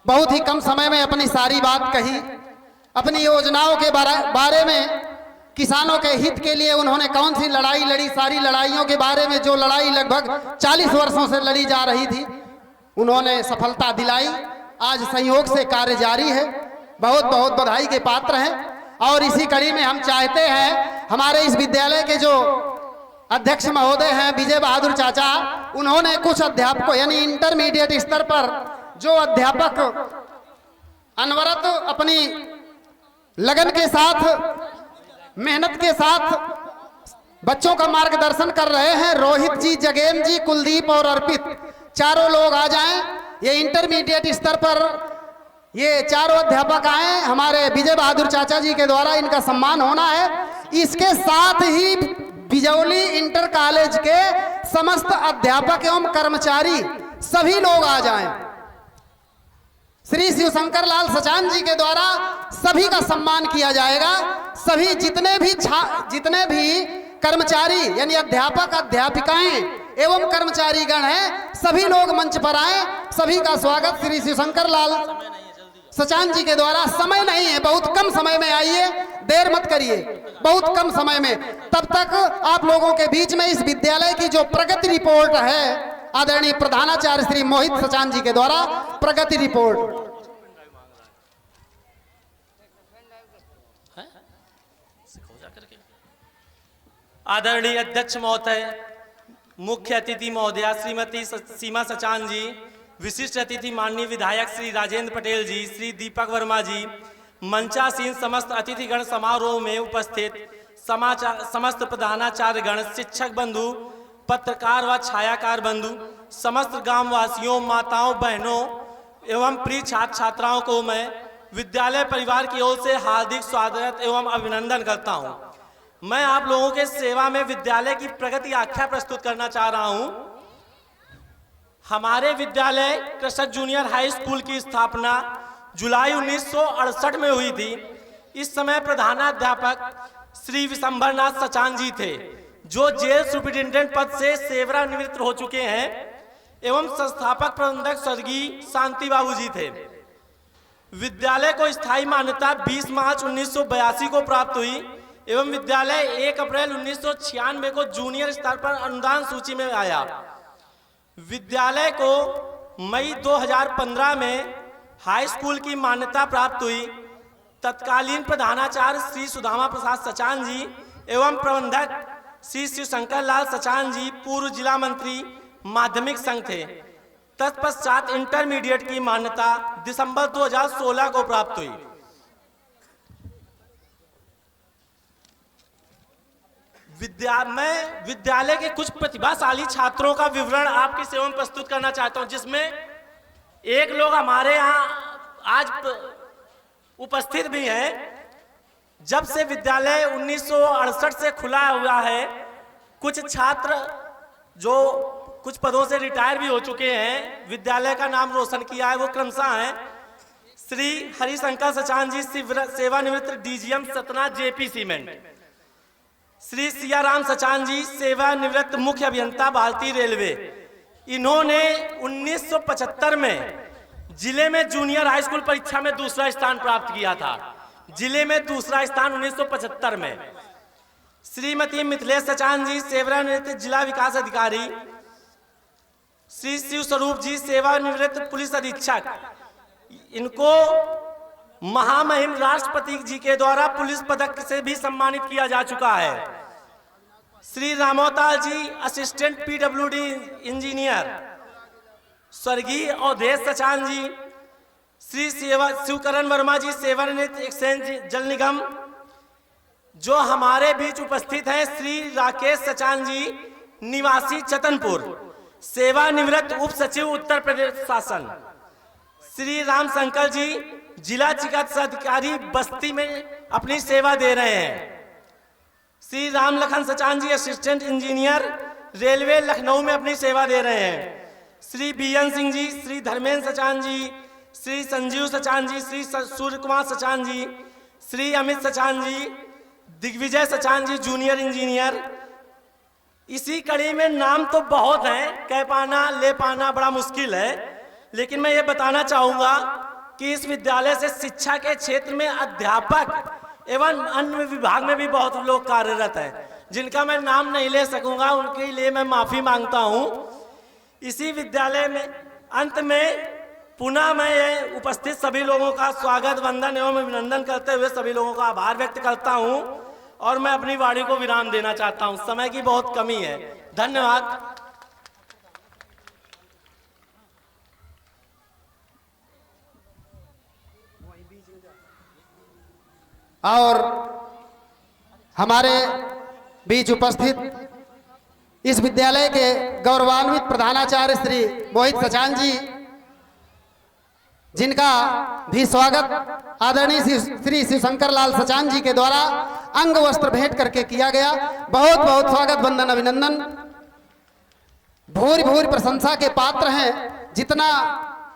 बहुत ही कम समय में अपनी सारी बात कही। अपनी योजनाओं के बारे में, किसानों के हित के लिए उन्होंने कौन सी लड़ाई लड़ी, सारी लड़ाइयों के बारे में, जो लड़ाई लगभग 40 वर्षों से लड़ी जा रही थी, उन्होंने सफलता दिलाई। आज संयोग से कार्य जारी है, बहुत बहुत बधाई के पात्र हैं। और इसी कड़ी में हम चाहते हैं हमारे इस विद्यालय के जो अध्यक्ष महोदय हैं विजय बहादुर चाचा, उन्होंने कुछ अध्यापकों यानी इंटरमीडिएट स्तर पर जो अध्यापक अनवरत अपनी लगन के साथ, मेहनत के साथ बच्चों का मार्गदर्शन कर रहे हैं, रोहित जी, जगेन जी, कुलदीप और अर्पित, चारों लोग आ जाएं। ये इंटरमीडिएट स्तर पर ये चारों अध्यापक आए, हमारे विजय बहादुर चाचा जी के द्वारा इनका सम्मान होना है। इसके साथ ही बिजौली इंटर कॉलेज के समस्त अध्यापक एवं कर्मचारी सभी लोग आ जाएं। श्री शिवशंकर लाल सचान जी के द्वारा सभी का सम्मान किया जाएगा। सभी जितने भी कर्मचारी यानी अध्यापक, अध्यापिकाएं एवं कर्मचारी गण हैं, सभी लोग मंच पर आए। सभी का स्वागत श्री शिवशंकर लाल सचान जी के द्वारा। समय नहीं है, बहुत कम समय में आइए, देर मत करिए, बहुत कम समय में। तब तक आप लोगों के बीच में इस विद्यालय की जो प्रगति रिपोर्ट है, आदरणीय प्रधानाचार्य श्री मोहित सचान जी के द्वारा प्रगति रिपोर्ट। आदरणीय अध्यक्ष महोदय, मुख्य अतिथि महोदया श्रीमती सीमा सचान जी, विशिष्ट अतिथि माननीय विधायक श्री राजेंद्र पटेल जी, श्री दीपक वर्मा जी, मंचासीन समस्त अतिथिगण, समारोह में उपस्थित समस्त प्रधानाचार्यगण, शिक्षक बंधु, पत्रकार व छायाकार बंधु, समस्त ग्रामवासियों, माताओं, बहनों एवं प्रिय छात्र छात्राओं को मैं विद्यालय परिवार की ओर से हार्दिक स्वागत एवं अभिनंदन करता हूं। मैं आप लोगों के सेवा में विद्यालय की प्रगति आख्या प्रस्तुत करना चाह रहा हूं। हमारे विद्यालय कृषक जूनियर हाई स्कूल की स्थापना जुलाई 1968 में हुई थी। इस समय प्रधानाध्यापक श्री विशंभरनाथ सचान जी थे, जो जेल सुपरिटेंडेंट पद से सेवानिवृत्त हो चुके हैं, एवं संस्थापक प्रबंधक स्वर्गीय शांति बाबू जी थे। विद्यालय को स्थायी मान्यता 20 मार्च 1982 को प्राप्त हुई एवं विद्यालय 1 अप्रैल 1996 को जूनियर स्तर पर अनुदान सूची में आया। विद्यालय को मई 2015 में हाई स्कूल की मान्यता प्राप्त हुई। तत्कालीन प्रधानाचार्य श्री सुदामा प्रसाद सचान जी एवं प्रबंधक श्री शिवशंकर लाल सचान जी पूर्व जिला मंत्री माध्यमिक संघ थे। तत्पश्चात इंटरमीडिएट की मान्यता दिसंबर 2016 को प्राप्त हुई। मैं विद्यालय के कुछ प्रतिभाशाली छात्रों का विवरण आपकी सेवा में प्रस्तुत करना चाहता हूं, जिसमें एक लोग हमारे यहाँ आज उपस्थित भी हैं। जब से विद्यालय 1968 से खुला हुआ है, कुछ छात्र जो कुछ पदों से रिटायर भी हो चुके हैं, विद्यालय का नाम रोशन किया है, वो क्रमशः हैं श्री हरिशंकर सचान जी, सेवानिवृत्त DGM Satna JP cement, Shri Siyaram Sachan ji, सेवानिवृत्त मुख्य अभियंता भारतीय रेलवे। इन्होंने 1975 में जिले में जूनियर हाई स्कूल परीक्षा में दूसरा स्थान प्राप्त किया था। जिले में दूसरा स्थान 1975 में। श्रीमती मिथिलेश सचान जी, सेवानिवृत्त जिला विकास अधिकारी, श्री शिव स्वरूप जी, सेवानिवृत्त पुलिस अधीक्षक। इनको महामहिम राष्ट्रपति जी के द्वारा पुलिस पदक से भी सम्मानित किया जा चुका है। श्री रामोताल जी, असिस्टेंट पीडब्ल्यूडी इंजीनियर। स्वर्गीय अवधेश सचान जी, श्री शिवकरण वर्मा जी, सेवानिवृत्त एक्सचेंज जल निगम। जो हमारे बीच उपस्थित हैं श्री राकेश सचान जी, निवासी चतनपुर, सेवानिवृत्त उप सचिव उत्तर प्रदेश शासन। श्री रामशंकर जी, जिला चिकित्सा अधिकारी बस्ती में अपनी सेवा दे रहे हैं। श्री रामलखन सचान जी, असिस्टेंट इंजीनियर रेलवे लखनऊ में अपनी सेवा दे रहे हैं। श्री बीएन सिंह जी, श्री धर्मेंद्र सचान जी, श्री संजीव सचान जी, श्री सूर्य कुमार सचान जी, श्री अमित सचान जी, दिग्विजय सचान जी, जूनियर इंजीनियर। इसी कड़ी में नाम तो बहुत हैं, कह पाना ले पाना बड़ा मुश्किल है, लेकिन मैं ये बताना चाहूँगा कि इस विद्यालय से शिक्षा के क्षेत्र में अध्यापक एवं अन्य विभाग में भी बहुत लोग कार्यरत हैं, जिनका मैं नाम नहीं ले सकूंगा, उनके लिए मैं माफ़ी मांगता हूँ। इसी विद्यालय में अंत में पुनः मैं उपस्थित सभी लोगों का स्वागत, वंदन एवं अभिनंदन करते हुए सभी लोगों का आभार व्यक्त करता हूँ और मैं अपनी वाणी को विराम देना चाहता हूँ। समय की बहुत कमी है। धन्यवाद। और हमारे बीच उपस्थित इस विद्यालय के गौरवान्वित प्रधानाचार्य श्री मोहित सचान जी, जिनका भी स्वागत आदरणीय श्री शिवशंकर लाल सचान जी के द्वारा अंग वस्त्र भेंट करके किया गया। बहुत बहुत स्वागत, वंदन, अभिनंदन। भूरि भूरि प्रशंसा के पात्र हैं, जितना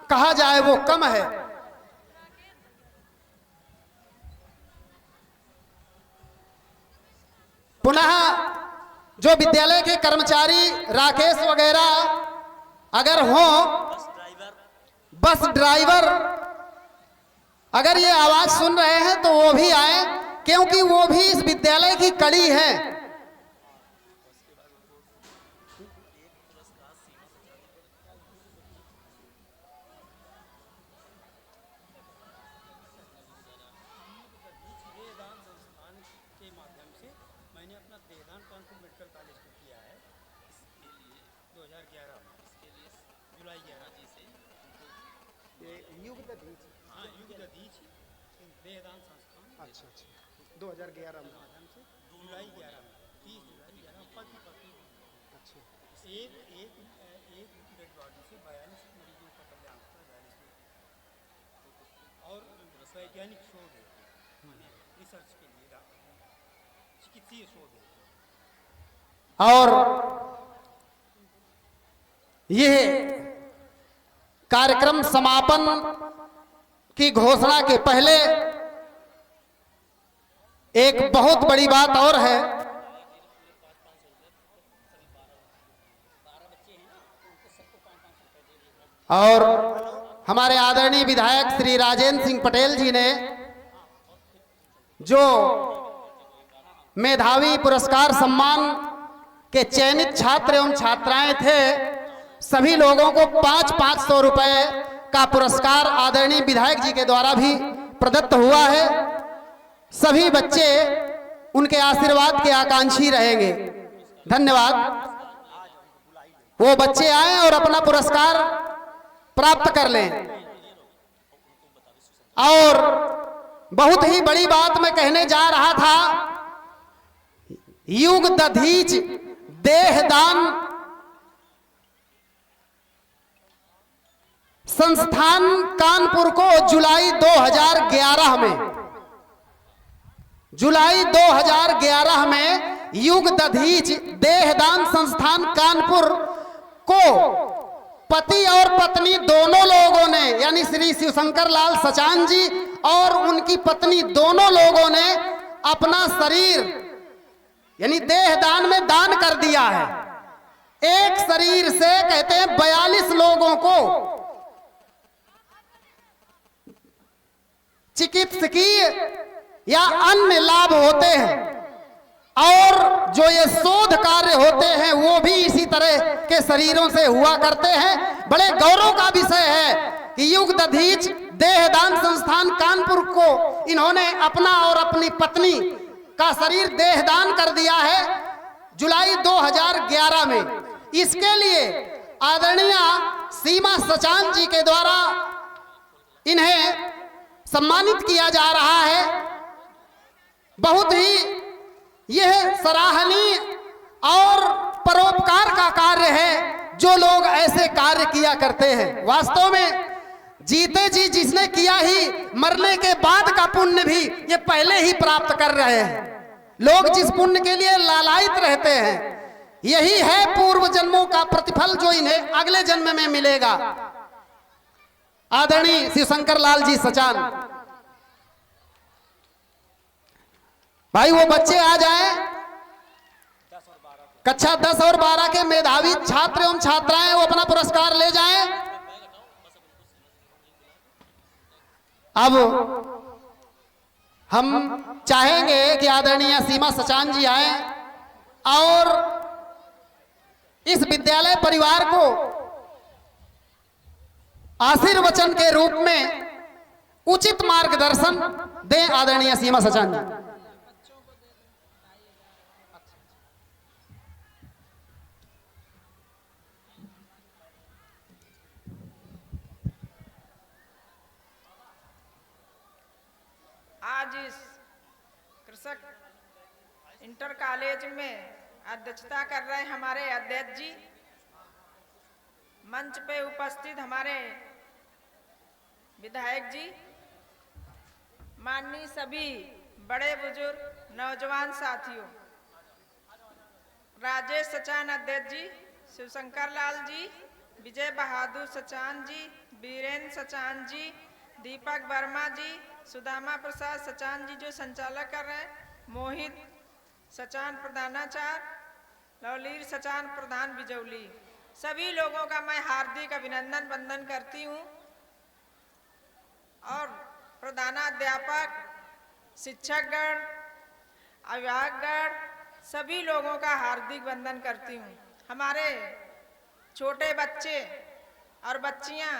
कहा जाए वो कम है। पुनः जो विद्यालय के कर्मचारी राकेश वगैरह अगर हो, बस ड्राइवर अगर ये आवाज सुन रहे हैं तो वो भी आए, क्योंकि वो भी इस विद्यालय की कड़ी है। मैंने अपना देदान कानपुर मेडिकल कॉलेज को किया है 2011 में, जुलाई 11 से अच्छा अच्छा 2011 में जुलाई 11 में 30 जुलाई 11 पति पत्नी अच्छा एक डेड बॉडी से 42 मरीजों का कल्याण होता है 42 और वैज्ञानिक शोध है रिसर्च के लिए चिकित्सीय शोध है। और यह कार्यक्रम समापन की घोषणा के पहले एक बहुत बड़ी बात और है। और हमारे आदरणीय विधायक श्री राजेंद्र सिंह पटेल जी ने जो मेधावी पुरस्कार सम्मान के चयनित छात्र एवं छात्राएं थे, सभी लोगों को 500 रुपए का पुरस्कार आदरणीय विधायक जी के द्वारा भी प्रदत्त हुआ है। सभी बच्चे उनके आशीर्वाद के आकांक्षी रहेंगे। धन्यवाद। वो बच्चे आए और अपना पुरस्कार प्राप्त कर लें। और बहुत ही बड़ी बात मैं कहने जा रहा था, युग दधीच देहदान संस्थान कानपुर को जुलाई 2011 में युग दधीच देहदान संस्थान कानपुर को पति और पत्नी दोनों लोगों ने, यानी श्री शिवशंकर लाल सचान जी और उनकी पत्नी दोनों लोगों ने अपना शरीर यानी देहदान में दान कर दिया है। एक शरीर से कहते हैं 42 लोगों को चिकित्सकीय या अन्य लाभ होते हैं, और जो ये शोध कार्य होते हैं वो भी इसी तरह के शरीरों से हुआ करते हैं। बड़े गौरव का विषय है कि युग दधीच देहदान संस्थान कानपुर को इन्होंने अपना और अपनी पत्नी का शरीर देहदान कर दिया है जुलाई 2011 में। इसके लिए आदरणीय सीमा सचान जी के द्वारा इन्हें सम्मानित किया जा रहा है। बहुत ही यह सराहनीय और परोपकार का कार्य है जो लोग ऐसे कार्य किया करते हैं। वास्तव में जीते जी जिसने किया ही मरने के बाद का पुण्य भी ये पहले ही प्राप्त कर रहे हैं। लोग जिस पुण्य के लिए लालायित रहते हैं, यही है पूर्व जन्मों का प्रतिफल जो इन्हें अगले जन्म में मिलेगा। आदरणीय शिवशंकर लाल जी सचान भाई, वो बच्चे आ जाएं, कक्षा 10 और 12 के मेधावी छात्र एवं छात्राएं वो अपना पुरस्कार ले जाएं। अब हम चाहेंगे कि आदरणीय सीमा सचान जी आए और इस विद्यालय परिवार को आशीर्वचन के रूप में उचित मार्गदर्शन दें। आदरणीय सीमा सचान जी। आज इस कृषक इंटर कॉलेज में अध्यक्षता कर रहे हमारे अध्यक्ष जी, मंच पे उपस्थित हमारे विधायक जी, माननीय सभी बड़े बुजुर्ग नौजवान साथियों, राजेश सचान अध्यक्ष जी, शिवशंकर लाल जी, विजय बहादुर सचान जी, वीरेंद्र सचान जी, दीपक वर्मा जी, सुदामा प्रसाद सचान जी जो संचालक कर रहे हैं, मोहित सचान प्रधानाचार्य, लवलीर सचान प्रधान बिजौली, सभी लोगों का मैं हार्दिक अभिनंदन वंदन करती हूँ। और प्रधानाध्यापक, शिक्षकगण, अभिभावकगण, सभी लोगों का हार्दिक वंदन करती हूँ। हमारे छोटे बच्चे और बच्चियाँ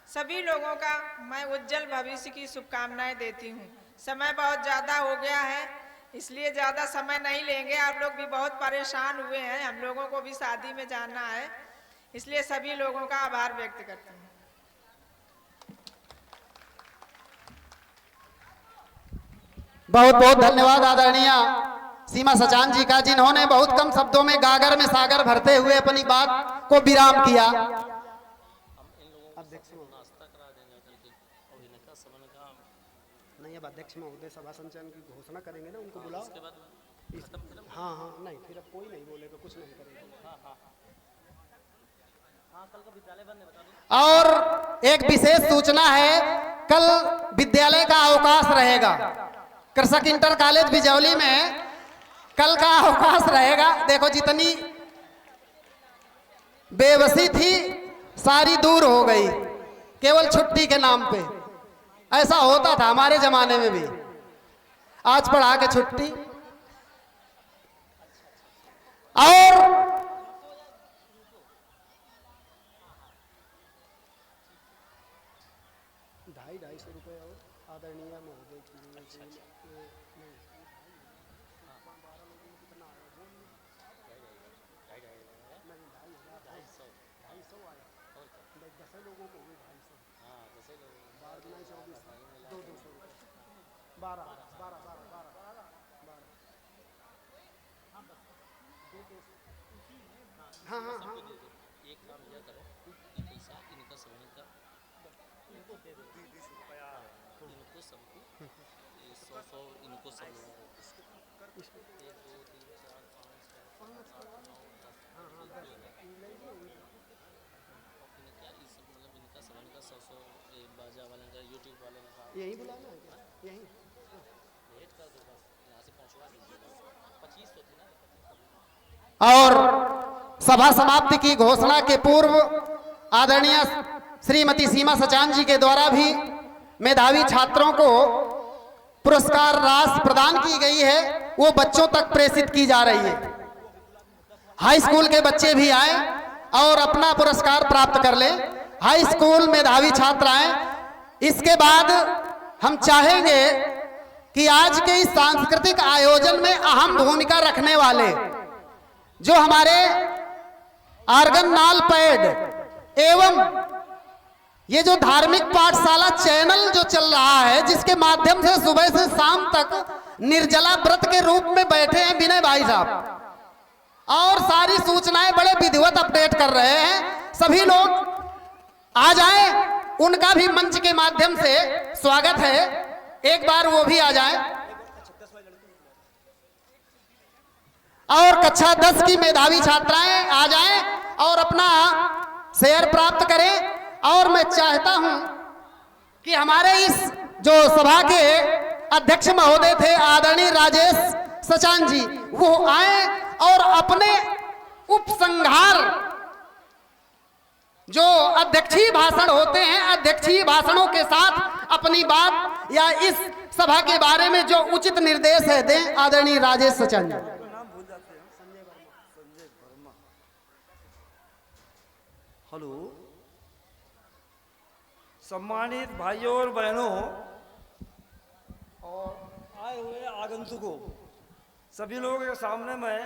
सभी लोगों का मैं उज्जवल भविष्य की शुभकामनाएं देती हूँ। समय बहुत ज़्यादा हो गया है, इसलिए ज़्यादा समय नहीं लेंगे। आप लोग भी बहुत परेशान हुए हैं, हम लोगों को भी शादी में जाना है, इसलिए सभी लोगों का आभार व्यक्त करती हूँ। बहुत बहुत धन्यवाद आदरणीय सीमा सचान जी का, जिन्होंने बहुत कम शब्दों में गागर में सागर भरते हुए अपनी बात को विराम किया। नहीं, अब अध्यक्ष महोदय सभा संचालन की घोषणा करेंगे ना, उनको बुलाओ। हाँ हाँ, नहीं फिर अब कोई नहीं बोलेगा, कुछ नहीं करेगा। और एक विशेष सूचना है, कल विद्यालय का अवकाश रहेगा। कृषक इंटर कॉलेज बिजौली में कल का अवकाश रहेगा। देखो जितनी बेबसी थी सारी दूर हो गई केवल छुट्टी के नाम पे। ऐसा होता था हमारे जमाने में भी, आज पढ़ा के छुट्टी। और 250 रुपये और आदरणीय महोदय की हाँ हाँ हाँ, एक काम यह करो कि पैसा इनका समझ का इनको दे दो, 20 रुपया इनको सबको, 100 इनको सब लोगों को 1 2 3 4 5 6 7 8 9 10 इनका इस मतलब इनका समझ का 100 बाजा वाले का, यूट्यूब वाले का यही बुलाना है क्या? यही भेज कर दो, बस यहाँ से पहुँचवा दीजिए। 25 तो थी ना। और सभा समाप्ति की घोषणा के पूर्व आदरणीय श्रीमती सीमा सचान जी के द्वारा भी मेधावी छात्रों को पुरस्कार राशि प्रदान की गई है, वो बच्चों तक प्रेषित की जा रही है। हाई स्कूल के बच्चे भी आए और अपना पुरस्कार प्राप्त कर ले, हाई स्कूल मेधावी छात्र आए। इसके बाद हम चाहेंगे कि आज के इस सांस्कृतिक आयोजन में अहम भूमिका रखने वाले जो हमारे आर्गन नाल पैड एवं ये जो धार्मिक पाठशाला चैनल जो चल रहा है, जिसके माध्यम से सुबह से शाम तक निर्जला व्रत के रूप में बैठे हैं विनय भाई साहब, और सारी सूचनाएं बड़े विधिवत अपडेट कर रहे हैं। सभी लोग आ जाएं, उनका भी मंच के माध्यम से स्वागत है, एक बार वो भी आ जाएं। और कक्षा 10 की मेधावी छात्राएं आ जाएं और अपना शेयर प्राप्त करें। और मैं चाहता हूं कि हमारे इस जो सभा के अध्यक्ष महोदय थे आदरणीय राजेश सचान जी, वो आए और अपने उपसंहार जो अध्यक्षीय भाषण होते हैं, अध्यक्षीय भाषणों के साथ अपनी बात या इस सभा के बारे में जो उचित निर्देश है दें। आदरणीय राजेश सचान जी। हेलो, सम्मानित भाइयों और बहनों और आए हुए आगंतुकों, सभी लोगों के सामने मैं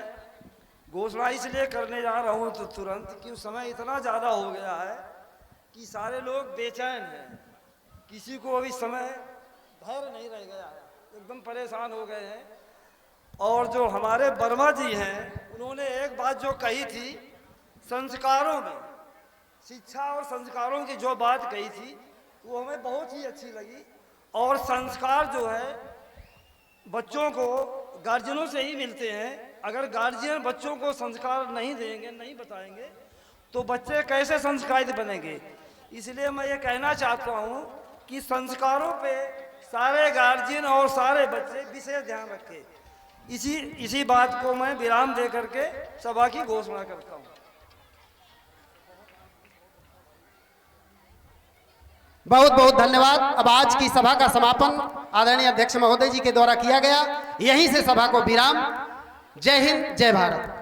घोषणा इसलिए करने जा रहा हूं तो तुरंत कि समय इतना ज़्यादा हो गया है कि सारे लोग बेचैन हैं, किसी को अभी समय धैर्य नहीं रह गया है, एकदम परेशान हो गए हैं। और जो हमारे वर्मा जी हैं, उन्होंने एक बात जो कही थी, संस्कारों में शिक्षा और संस्कारों की जो बात कही थी वो हमें बहुत ही अच्छी लगी। और संस्कार जो है बच्चों को गार्जियनों से ही मिलते हैं। अगर गार्जियन बच्चों को संस्कार नहीं देंगे, नहीं बताएंगे, तो बच्चे कैसे संस्कारित बनेंगे। इसलिए मैं ये कहना चाहता हूँ कि संस्कारों पे सारे गार्जियन और सारे बच्चे विशेष ध्यान रखें। इसी बात को मैं विराम दे करके सभा की घोषणा करता हूँ। बहुत बहुत धन्यवाद। अब आज की सभा का समापन आदरणीय अध्यक्ष महोदय जी के द्वारा किया गया। यहीं से सभा को विराम। जय हिंद, जय भारत।